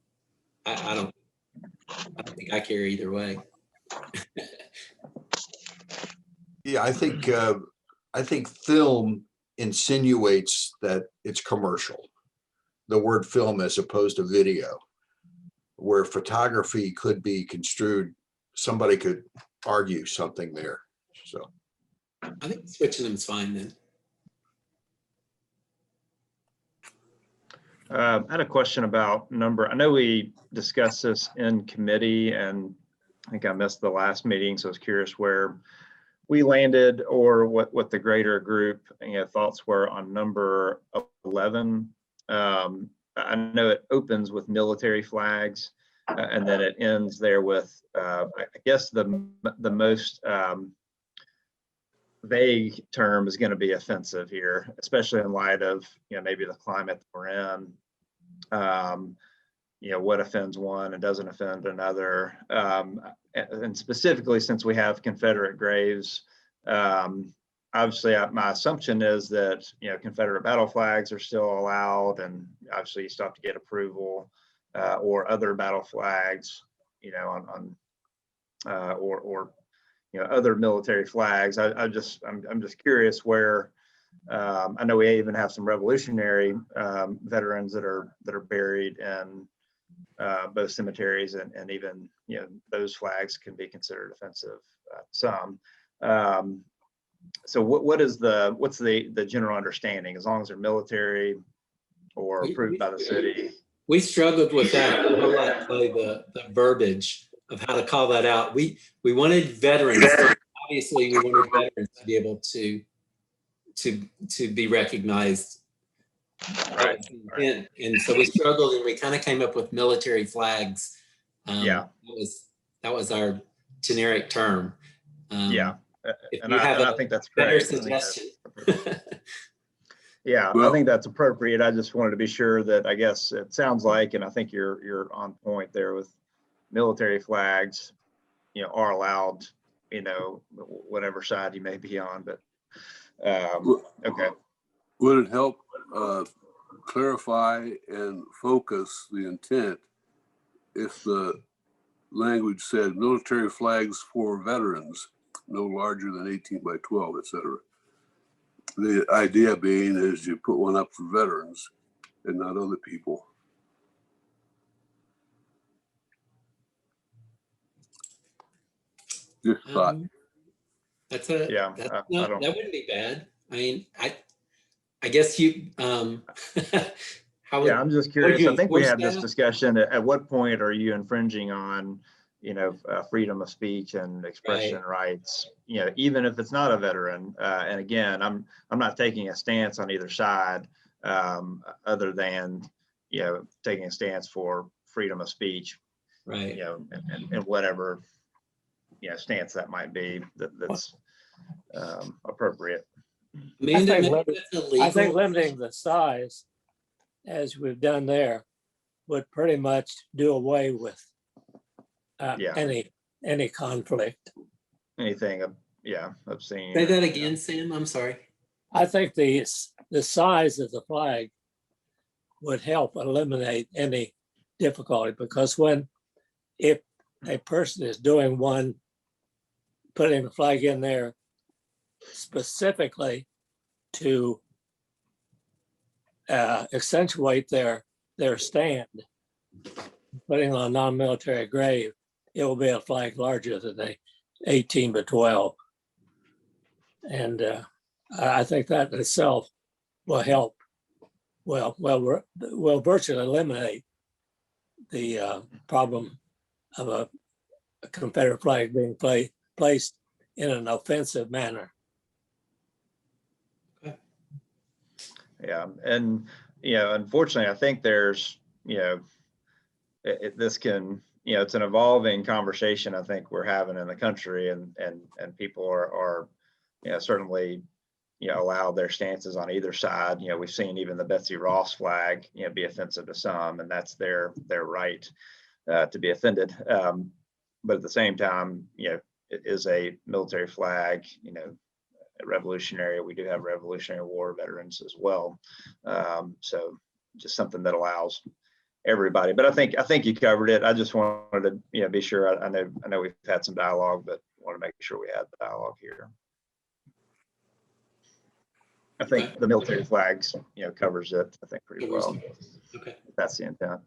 don't think I care either way. Yeah, I think film insinuates that it's commercial. The word film as opposed to video, where photography could be construed, somebody could argue something there. So I think switching them is fine then. I had a question about number. I know we discussed this in committee, and I think I missed the last meeting, so I was curious where we landed or what the greater group thoughts were on number 11. I know it opens with military flags, and then it ends there with, I guess the most vague term is going to be offensive here, especially in light of maybe the climate we're in. What offends one and doesn't offend another, and specifically since we have Confederate graves. Obviously, my assumption is that Confederate battle flags are still allowed, and obviously you still have to get approval, or other battle flags, on or other military flags. I'm just curious where. I know we even have some Revolutionary veterans that are buried in both cemeteries, and even those flags can be considered offensive. Some. So what's the general understanding? As long as they're military or approved by the city. We struggled with that a whole lot, the verbiage of how to call that out. We wanted veterans. Obviously, we wanted veterans to be able to be recognized. Right. And so we struggled, and we kind of came up with military flags. Yeah. That was our generic term. Yeah. If And you have I a think that's better great. suggestion. Yeah, Well, I think that's appropriate. I just wanted to be sure that, I guess it sounds like, and I think you're on point there with military flags, are allowed, whatever side you may be on, but okay. Would it help clarify and focus the intent if the language said military flags for veterans no larger than 18 by 12, et cetera? The idea being is you put one up for veterans and not other people. Just thought. That wouldn't be bad. I mean, I guess you how would, I'm just curious. I think we had this that? discussion. At what point are you infringing on, freedom of speech and expression rights? Even if it's not a veteran. And again, I'm not taking a stance on either side, other than taking a stance for freedom of speech, right? And whatever stance that might be that's appropriate. Amanda, I maybe think that's illegal. I think limiting the size, as we've done there, would pretty much do away with any conflict. Anything, obscene. Say that again, Sam. I'm sorry. I think the size of the flag would help eliminate any difficulty, because if a person is doing one, putting the flag in there specifically to accentuate their stand, putting on a non-military grave, it will be a flag larger than a 18 by 12. And I think that in itself will help. Will virtually eliminate the problem of a Confederate flag being placed in an offensive manner. Yeah, and, unfortunately, I think there's, this can, it's an evolving conversation I think we're having in the country, and people are certainly, allow their stances on either side. We've seen even the Betsy Ross flag, be offensive to some, and that's their right to be offended. But at the same time, it is a military flag, revolutionary. We do have Revolutionary War veterans as well. So just something that allows everybody. But I think you covered it. I just wanted to be sure. I know we've had some dialogue, but want to make sure we had the dialogue here. I think the military flags, covers it, I think, pretty well. Okay. That's the intent.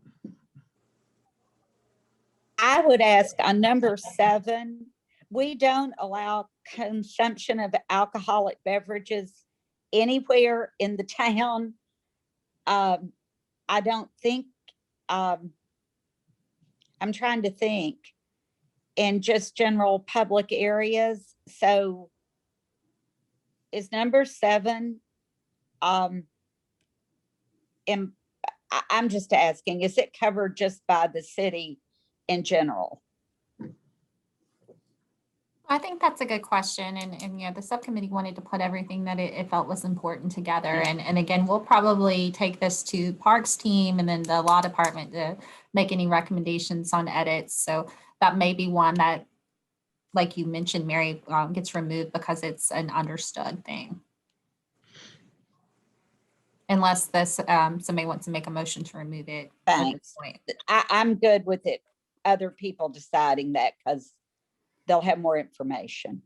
I would ask on number 7, we don't allow consumption of alcoholic beverages anywhere in the town. I don't think, I'm trying to think, in just general public areas. So is number 7, I'm just asking, is it covered just by the city in general? I think that's a good question. And the subcommittee wanted to put everything that it felt was important together. And again, we'll probably take this to Parks team and then the law department to make any recommendations on edits. So that may be one that, like you mentioned, Mary, gets removed because it's an understood thing. Unless this somebody wants to make a motion to remove it. Thanks. I'm good with it. Other people deciding that because they'll have more information.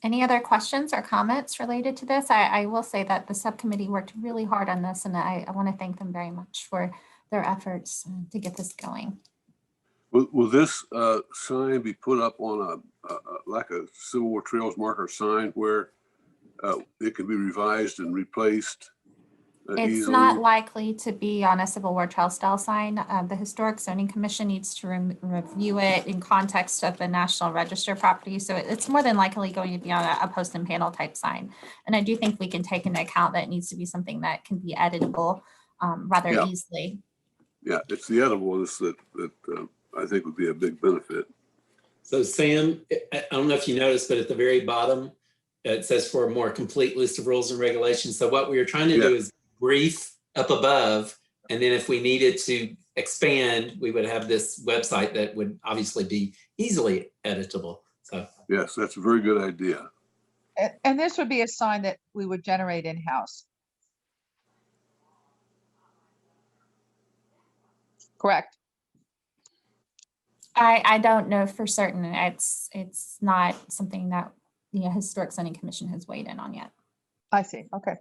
Any other questions or comments related to this? I will say that the subcommittee worked really hard on this, and I want to thank them very much for their efforts to get this going. Will this sign be put up on like a Civil War Trails marker sign where it can be revised and replaced It's easily? not likely to be on a Civil War Trail style sign. The Historic Zoning Commission needs to review it in context of the National Register property. So it's more than likely going to be on a post and panel type sign. And I do think we can take into account that it needs to be something that can be editable rather easily. Yeah, it's the editables that I think would be a big benefit. So Sam, I don't know if you noticed, but at the very bottom, it says for a more complete list of rules and regulations. So what we were trying to do is brief up above, and then if we needed to expand, we would have this website that would obviously be easily editable. So yes, that's a very good idea. And this would be a sign that we would generate in-house. Correct. I don't know for certain. It's not something that the Historic Zoning Commission has weighed in on yet. I see. Okay.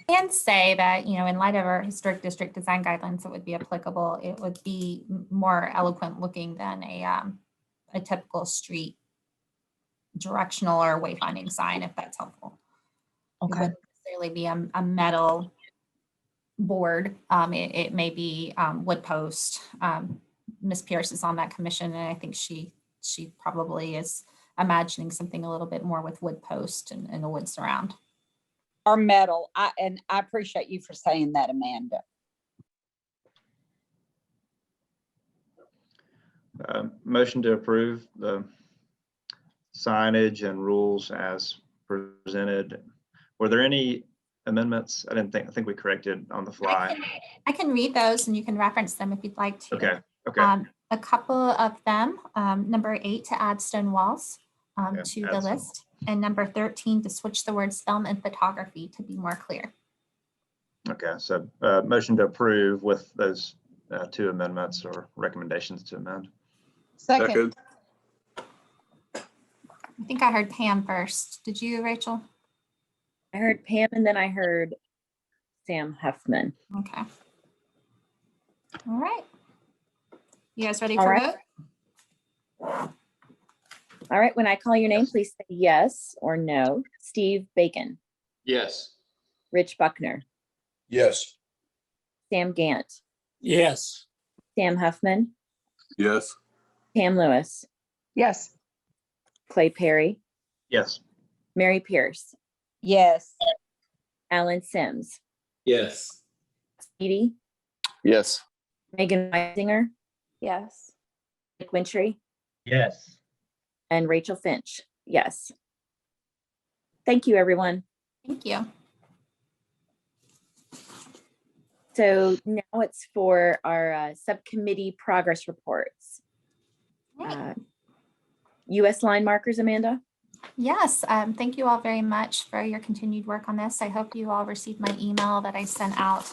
And say that, in light of our historic district design guidelines, it would be applicable. It would be more eloquent looking than a typical street directional or wayfinding sign, if that's helpful. Okay. It wouldn't necessarily be a metal board. It may be wood post. Ms. Pierce is on that commission, and I think she probably is imagining something a little bit more with wood post and the wood surround. Or metal. And I appreciate you for saying that, Amanda. Motion to approve the signage and rules as presented. Were there any amendments? I think we corrected on the fly. I can read those and you can reference them if you'd like to. Okay. Okay. A couple of them, number 8 to add stone walls to the list, and number 13 to switch the words film and photography to be more clear. Okay, so motion to approve with those 2 amendments or recommendations to amend. Second. I think I heard Pam first. Did you, Rachel? I heard Pam and then I heard Sam Huffman. Okay. All right. You guys ready All for right. vote? All right, when I call your name, please say yes or no. Steve Bacon, Yes. Rich Buckner, Yes. Sam Gant, Yes. Sam Huffman, Yes. Pam Lewis, Yes. Clay Perry, Yes. Mary Pierce, Yes. Alan Sims, Yes. Speedy, Yes. Megan Weisinger, Yes. Nick Wintry, Yes. and Rachel Finch. Yes. Thank you, everyone. Thank you. So now it's for our subcommittee progress reports. All right. US line markers, Amanda? Yes, thank you all very much for your continued work on this. I hope you all received my email that I sent out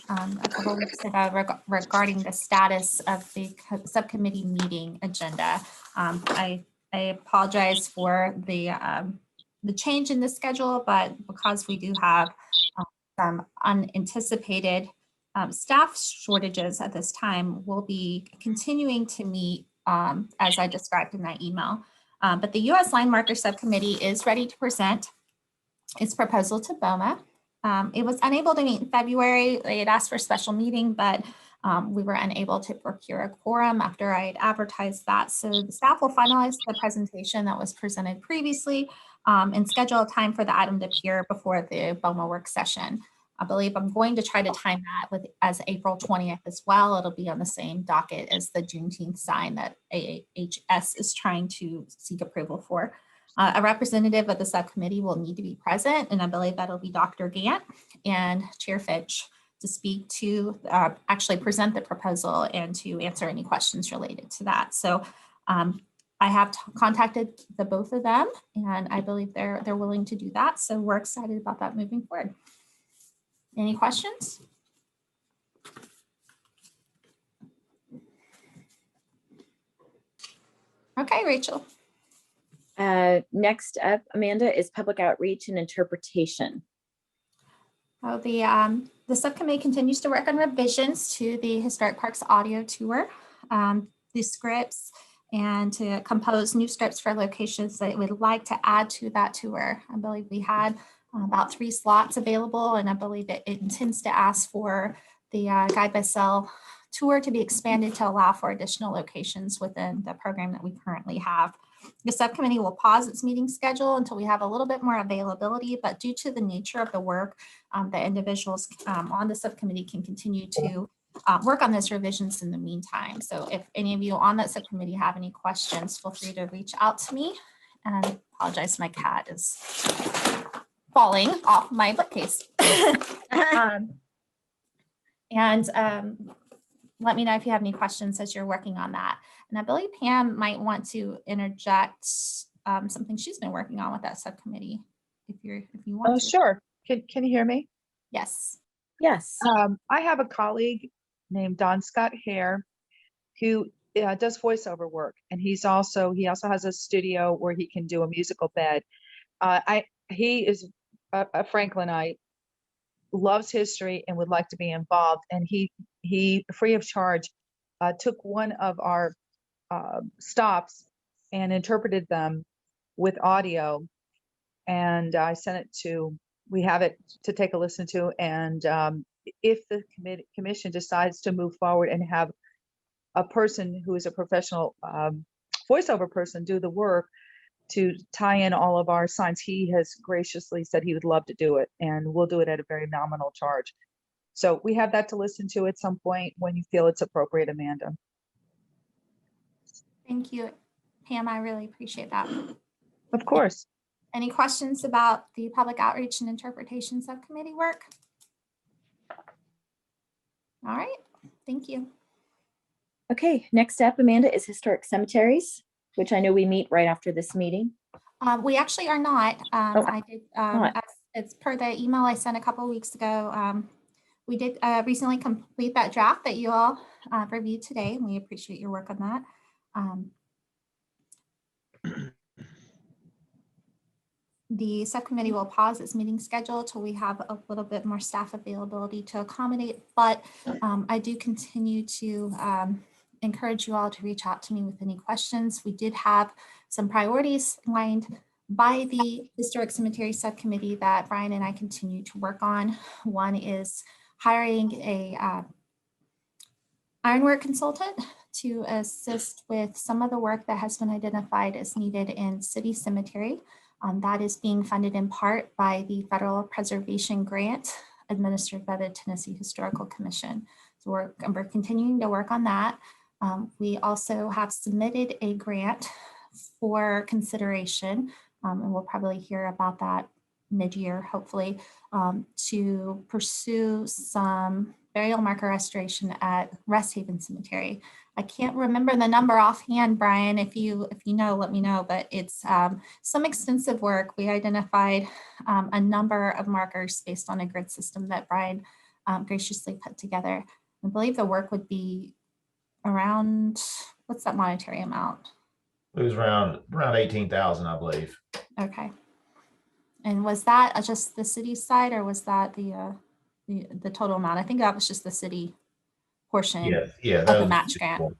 a couple of weeks ago regarding the status of the subcommittee meeting agenda. I apologize for the change in the schedule, but because we do have some unanticipated staff shortages at this time, we'll be continuing to meet as I described in that email. But the U.S. Line Marker Subcommittee is ready to present its proposal to BOMA. It was unable to meet in February. They had asked for a special meeting, but we were unable to procure a quorum after I had advertised that. So the staff will finalize the presentation that was presented previously and schedule a time for the item to appear before the BOMA work session. I believe I'm going to try to time that as April 20th as well. It'll be on the same docket as the Juneteenth sign that AHS is trying to seek approval for. A representative of the subcommittee will need to be present, and I believe that'll be Dr. Gant and Chair Finch to speak to actually present the proposal and to answer any questions related to that. So I have contacted the both of them, and I believe they're willing to do that. So we're excited about that moving forward. Any questions? Okay, Rachel. Next up, Amanda, is public outreach and interpretation. Oh, the subcommittee continues to work on revisions to the Historic Parks audio tour, the scripts, and to compose new scripts for locations that we'd like to add to that tour. I believe we had about 3 slots available, and I believe it intends to ask for the Guide by Cell tour to be expanded to allow for additional locations within the program that we currently have. The subcommittee will pause its meeting schedule until we have a little bit more availability, but due to the nature of the work, the individuals on the subcommittee can continue to work on those revisions in the meantime. So if any of you on that subcommittee have any questions, feel free to reach out to me. And I apologize, my cat is falling off my bookcase. Let me know if you have any questions as you're working on that. And I believe Pam might want to interject something she's been working on with that subcommittee. If you want Oh, to. sure. Can you hear me? Yes. Yes. I have a colleague named Don Scott Hare who does voiceover work, and he also has a studio where he can do a musical bed. He is a Franklinite, loves history, and would like to be involved. And he free of charge took one of our stops and interpreted them with audio, and I sent it to. We have it to take a listen to, and if the commission decides to move forward and have a person who is a professional voiceover person do the work to tie in all of our signs, he has graciously said he would love to do it, and we'll do it at a very nominal charge. So we have that to listen to at some point when you feel it's appropriate, Amanda. Thank you, Pam. I really appreciate that. Of course. Any questions about the public outreach and interpretation subcommittee work? All right, thank you. Okay, next up, Amanda, is historic cemeteries, which I know we meet right after this meeting. We actually are not. I did, not. it's per the email I sent a couple of weeks ago. We did recently complete that draft that you all reviewed today, and we appreciate your work on that. the subcommittee will pause its meeting schedule till we have a little bit more staff availability to accommodate. But I do continue to encourage you all to reach out to me with any questions. We did have some priorities lined by the Historic Cemetery Subcommittee that Brian and I continue to work on. One is hiring a ironwork consultant to assist with some of the work that has been identified as needed in city cemetery. That is being funded in part by the Federal Preservation Grant administered by the Tennessee Historical Commission. So we're continuing to work on that. We also have submitted a grant for consideration, and we'll probably hear about that mid-year, hopefully, to pursue some burial marker restoration at Rest Haven Cemetery. I can't remember the number offhand, Brian. If you know, let me know, but it's some extensive work. We identified a number of markers based on a grid system that Brian graciously put together. I believe the work would be around, what's that monetary amount? It was around 18,000, I believe. Okay. And was that just the city side, or was that the total amount? I think that was just the city portion Yeah, of that the was match grant.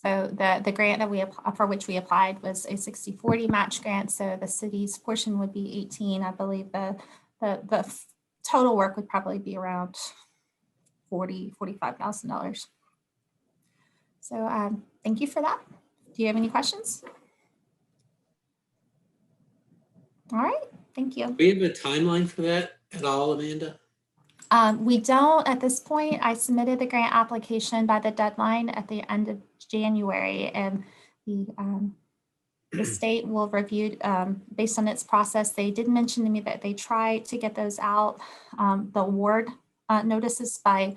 So the grant that for which we applied was a 60-40 match grant. So the city's portion would be 18. I believe the total work would probably be around $45,000. So thank you for that. Do you have any questions? All right, thank you. Do we have a timeline for that at all, Amanda? We don't at this point. I submitted the grant application by the deadline at the end of January, and the state will review based on its process. They did mention to me that they try to get those out, the award notices by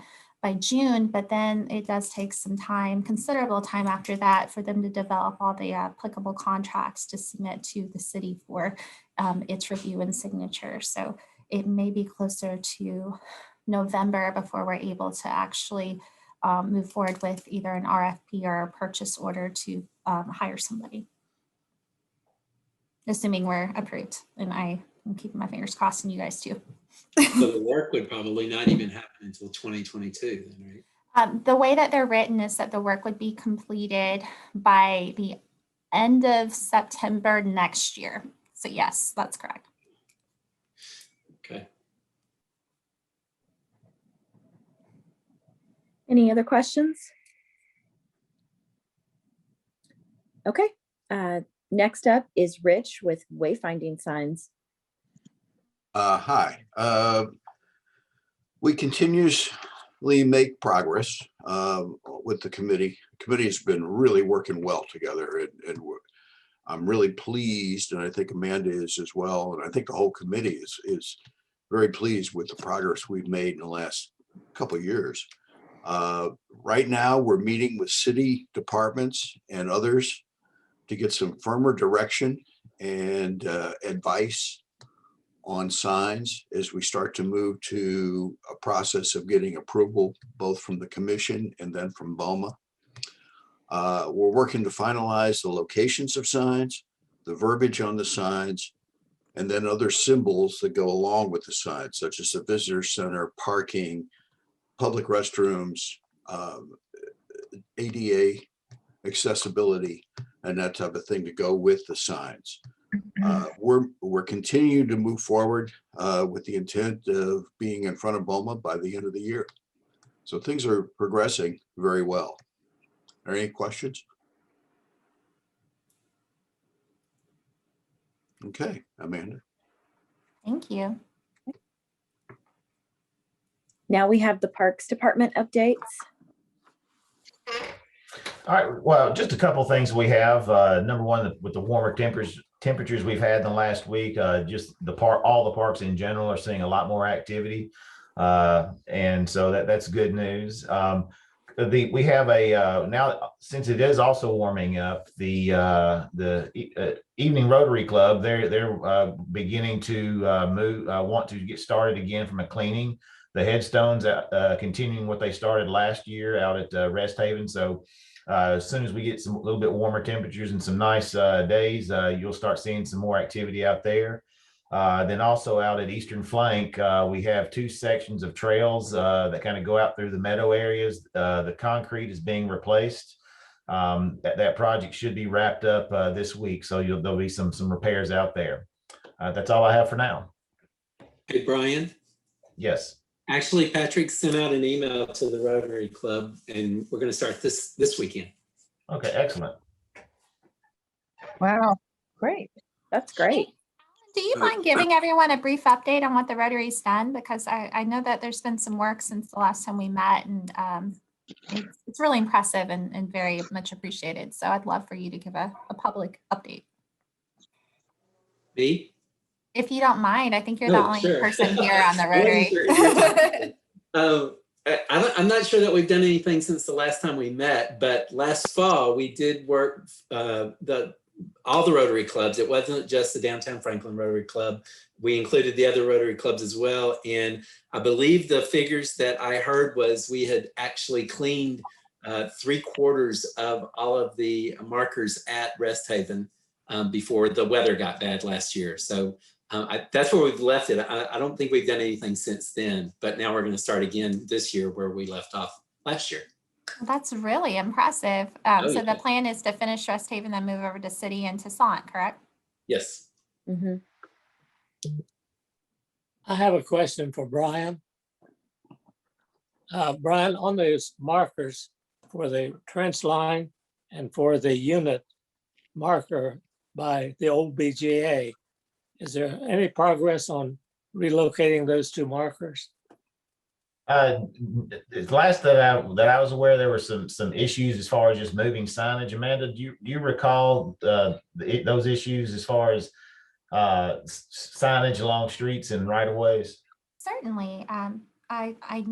June, but then it does take some time, considerable time after that, for them to develop all the applicable contracts to submit to the city for its review and signature. So it may be closer to November before we're able to actually move forward with either an RFP or a purchase order to hire somebody. Assuming we're approved, and I am keeping my fingers crossed, and you guys too. So the work would probably not even happen until 2022 then, right? The way that they're written is that the work would be completed by the end of September next year. So yes, that's correct. Okay. Any other questions? Okay, next up is Rich with Wayfinding Signs. Hi. We continuously make progress with the committee. The committee has been really working well together, and I'm really pleased, and I think Amanda is as well, and I think the whole committee is very pleased with the progress we've made in the last couple of years. Right now, we're meeting with city departments and others to get some firmer direction and advice on signs as we start to move to a process of getting approval, both from the commission and then from BOMA. We're working to finalize the locations of signs, the verbiage on the signs, and then other symbols that go along with the signs, such as the visitor center, parking, public restrooms, ADA accessibility, and that type of thing to go with the signs. We're continuing to move forward with the intent of being in front of BOMA by the end of the year. So things are progressing very well. Are there any questions? Okay, Amanda. Thank you. Now we have the Parks Department updates. All right, well, just a couple things we have. Number one, with the warmer temperatures we've had in the last week, just all the parks in general are seeing a lot more activity. And so that's good news. We have now, since it is also warming up, the Evening Rotary Club, they're beginning to want to get started again from a cleaning. The headstones, continuing what they started last year out at Rest Haven. So as soon as we get a little bit warmer temperatures and some nice days, you'll start seeing some more activity out there. Then also out at Eastern Flank, we have 2 sections of trails that kind of go out through the meadow areas. The concrete is being replaced. That project should be wrapped up this week, so there'll be some repairs out there. That's all I have for now. Hey, Brian. Yes. Actually, Patrick sent out an email to the Rotary Club, and we're going to start this weekend. Okay, excellent. Wow, great. That's great. Do you mind giving everyone a brief update on what the Rotary's done? Because I know that there's been some work since the last time we met, and it's really impressive and very much appreciated. So I'd love for you to give a public update. Me? If you don't mind, I think you're the Oh, only sure. person here on the I wasn't Rotary. sure if you were talking. I'm not sure that we've done anything since the last time we met, but last fall we did work all the Rotary clubs. It wasn't just the Downtown Franklin Rotary Club. We included the other Rotary clubs as well. And I believe the figures that I heard was we had actually cleaned 3/4 of all of the markers at Rest Haven before the weather got bad last year. So that's where we've left it. I don't think we've done anything since then, but now we're going to start again this year where we left off last year. That's really impressive. So yeah. the plan is to finish Rest Haven, then move over to City and to Sant, correct? Yes. Mm-hmm. I have a question for Brian. Brian, on those markers for the trench line and for the unit marker by the old BGA, is there any progress on relocating those 2 markers? Last that I was aware, there were some issues as far as just moving signage. Amanda, do you recall those issues as far as signage along streets and right of ways? Certainly. I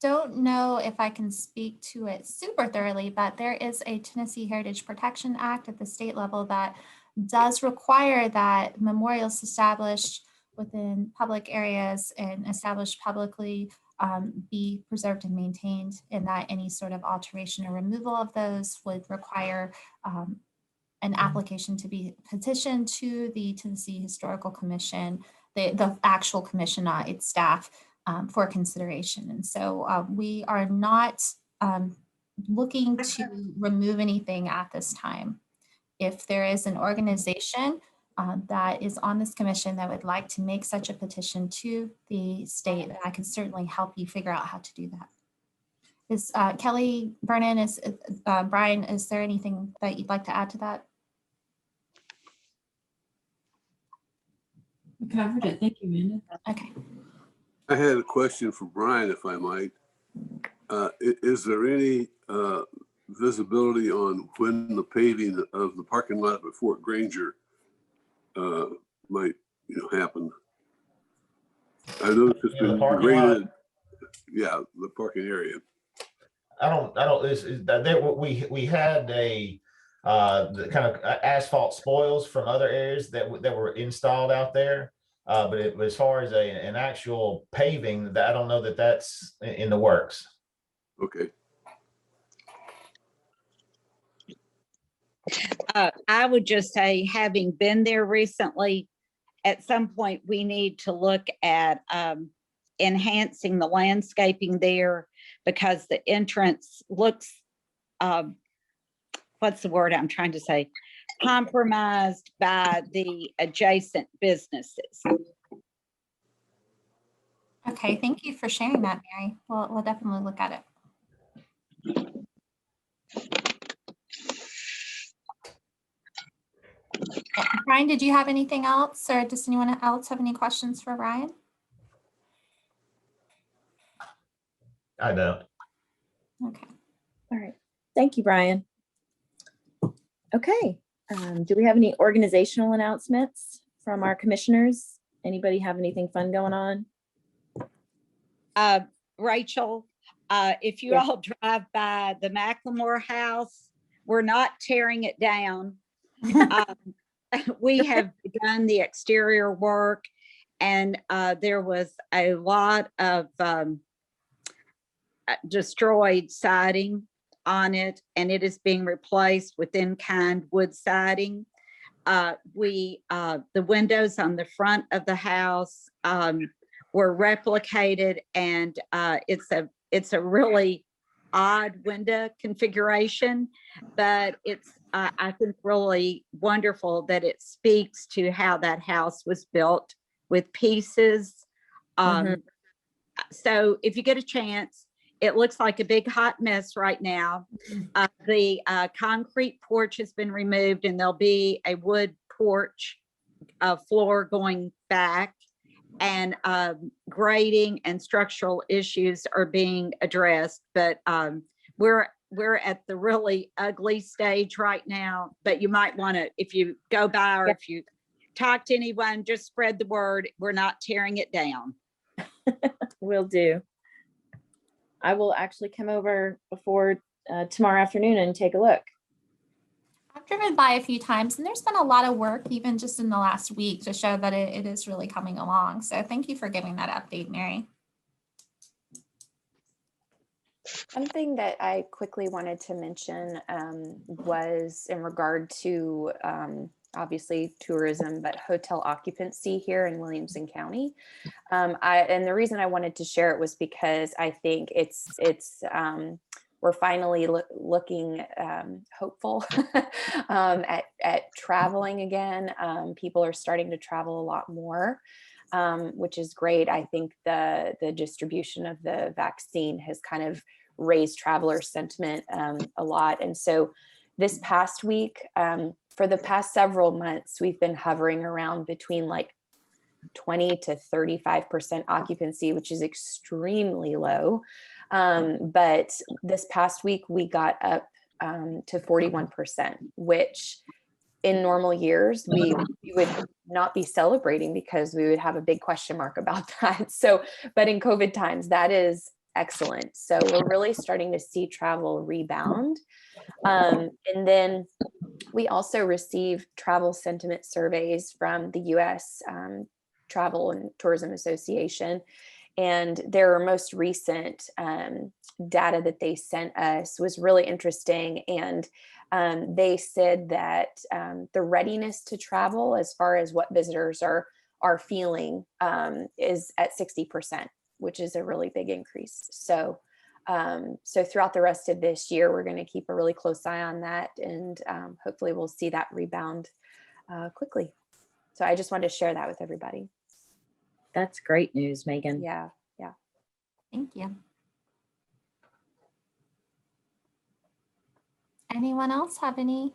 don't know if I can speak to it super thoroughly, but there is a Tennessee Heritage Protection Act at the state level that does require that memorials established within public areas and established publicly be preserved and maintained, and that any sort of alteration or removal of those would require an application to be petitioned to the Tennessee Historical Commission, the actual commission, not its staff, for consideration. And so we are not looking to remove anything at this time. If there is an organization that is on this commission that would like to make such a petition to the state, I can certainly help you figure out how to do that. Is Kelly, Vernon, Brian, is there anything that you'd like to add to that? You covered it. Thank you, Amanda. Okay. I had a question for Brian, if I might. Is there any visibility on when the paving of the parking lot at Fort Granger might happen? I noticed it's been graded. Yeah, the parking area. I don't. We had a the kind of asphalt spoils from other areas that were installed out there, but as far as an actual paving, I don't know that that's in the works. Okay. I would just say, having been there recently, at some point we need to look at enhancing the landscaping there, because the entrance looks, what's the word I'm trying to say, compromised by the adjacent businesses. Okay, thank you for sharing that, Mary. We'll definitely look at it. Brian, did you have anything else, or does anyone else have any questions for Brian? I don't. Okay. All right. Thank you, Brian. Okay. Do we have any organizational announcements from our commissioners? Anybody have anything fun going on? Rachel, if you Yes. all drive by the Macklemore house, we're not tearing it down. We have begun the exterior work, and there was a lot of destroyed siding on it, and it is being replaced with in-kind wood siding. the windows on the front of the house were replicated, and it's a really odd window configuration, but it's I think really wonderful that it speaks to how that house was built with pieces. So if you get a chance, it looks like a big hot mess right now. The concrete porch has been removed, and there'll be a wood porch floor going back, and grading and structural issues are being addressed. But we're at the really ugly stage right now. But you might want to, if you go by or if you talk to anyone, just spread the word. We're not tearing it down. Will do. I will actually come over before tomorrow afternoon and take a look. I've driven by a few times, and there's been a lot of work even just in the last week to show that it is really coming along. So thank you for giving that update, Mary. Something that I quickly wanted to mention was in regard to obviously tourism, but hotel occupancy here in Williamson County. And the reason I wanted to share it was because I think we're finally looking hopeful at traveling again. People are starting to travel a lot more, which is great. I think the distribution of the vaccine has kind of raised traveler sentiment a lot. And so this past week, for the past several months, we've been hovering around between like 20 to 35% occupancy, which is extremely low. But this past week, we got up to 41%, which in normal years, we would not be celebrating because we would have a big question mark about that. So, but in COVID times, that is excellent. So we're really starting to see travel rebound. And then we also received travel sentiment surveys from the U.S. Travel and Tourism Association. And their most recent data that they sent us was really interesting. And they said that the readiness to travel, as far as what visitors are feeling, is at 60%, which is a really big increase. So throughout the rest of this year, we're going to keep a really close eye on that, and hopefully we'll see that rebound quickly. So I just wanted to share that with everybody. That's great news, Megan. Yeah. Thank you. Anyone else have any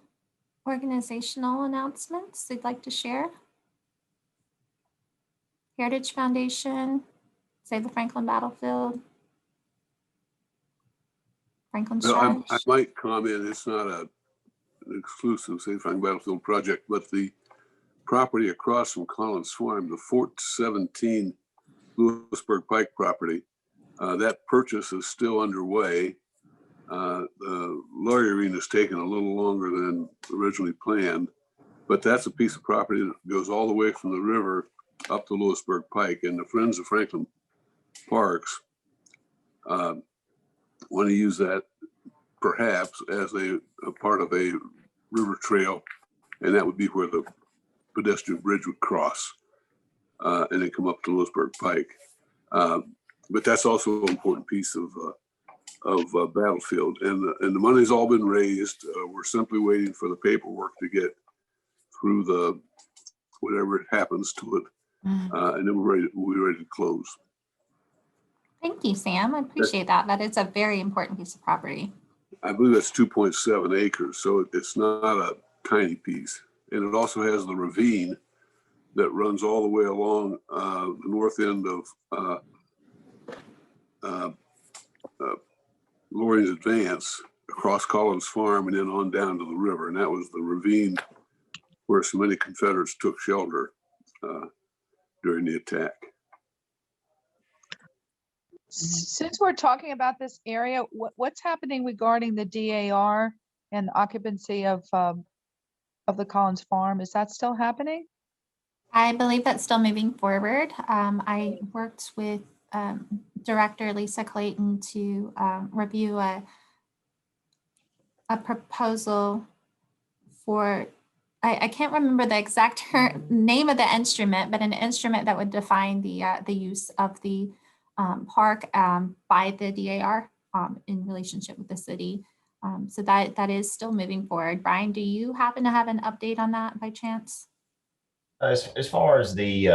organizational announcements they'd like to share? Heritage Foundation, Save the Franklin Battlefield, Franklin Well, I Stretch. might comment, it's not an exclusive Save Franklin Battlefield project, but the property across from Collins Farm, the Fort 17 Lewisburg Pike property, that purchase is still underway. The lawyering has taken a little longer than originally planned, but that's a piece of property that goes all the way from the river up to Lewisburg Pike, and the Friends of Franklin Parks want to use that perhaps as a part of a river trail, and that would be where the pedestrian bridge would cross and then come up to Lewisburg Pike. But that's also an important piece of Battlefield, and the money's all been raised. We're simply waiting for the paperwork to get through the whatever it happens to it, and then we'll be ready to close. Thank you, Sam. I appreciate that. That is a very important piece of property. I believe that's 2.7 acres, so it's not a tiny piece. And it also has the ravine that runs all the way along the north end of Lawrence Advance, across Collins Farm, and then on down to the river. And that was the ravine where so many Confederates took shelter during the attack. Since we're talking about this area, what's happening regarding the DAR and occupancy of the Collins Farm? Is that still happening? I believe that's still moving forward. I worked with Director Lisa Clayton to review a proposal for I can't remember the exact name of the instrument, but an instrument that would define the use of the park by the DAR in relationship with the city. So that is still moving forward. Brian, do you happen to have an update on that by chance? As far as the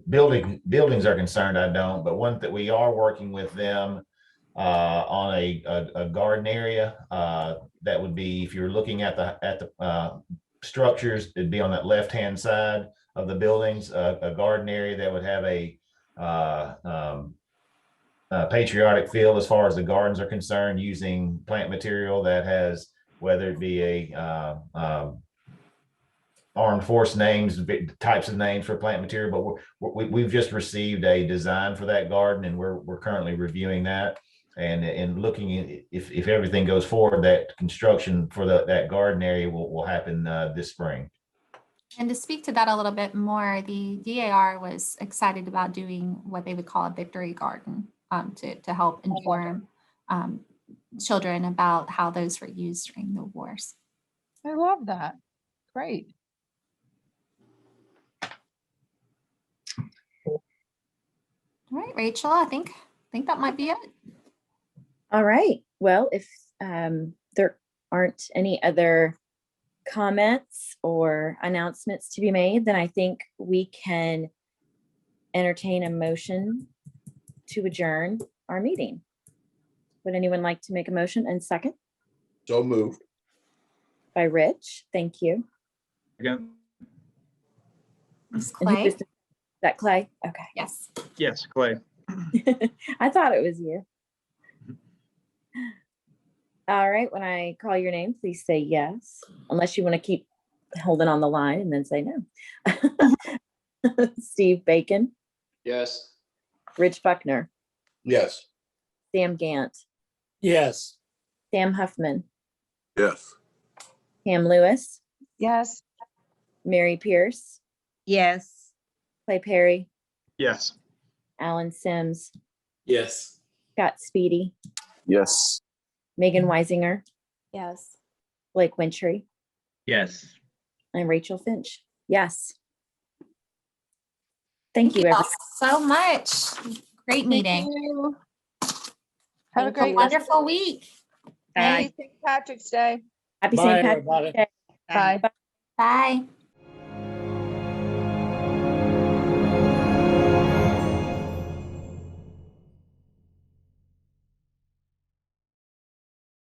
buildings are concerned, I don't, but one that we are working with them on a garden area. That would be, if you're looking at the structures, it'd be on that left-hand side of the buildings, a garden area that would have a patriotic feel as far as the gardens are concerned, using plant material that has, whether it be a armed force names, types of names for plant material, but we've just received a design for that garden, and we're currently reviewing that and looking if everything goes forward, that construction for that garden area will happen this spring. And to speak to that a little bit more, the DAR was excited about doing what they would call a victory garden to help inform children about how those were used during the wars. I love that. Great. All right, Rachel, I think that might be it. All right. Well, if there aren't any other comments or announcements to be made, then I think we can entertain a motion to adjourn our meeting. Would anyone like to make a motion? And second? So moved. By Rich. Thank you. Again, Ms. And who Clay? was that Clay? Okay. Yes. yes, Clay. I thought it was you. All right, when I call your name, please say yes, unless you want to keep holding on the line and then say no. Steve Bacon, Yes. Rich Buckner, Yes. Sam Gant, Yes. Sam Huffman, Yes. Pam Lewis, Yes. Mary Pierce, Yes. Clay Perry, Yes. Alan Sims, Yes. Scott Speedy, Yes. Megan Weisinger, Yes. Blake Wintry, Yes. and Rachel Finch. Yes. Thank you, all everyone. so much. Great meeting. Have a Thank great you. Wonderful week. Happy St. Patrick's Day. Happy Bye, St. Patrick's everybody. Day. Bye. Bye.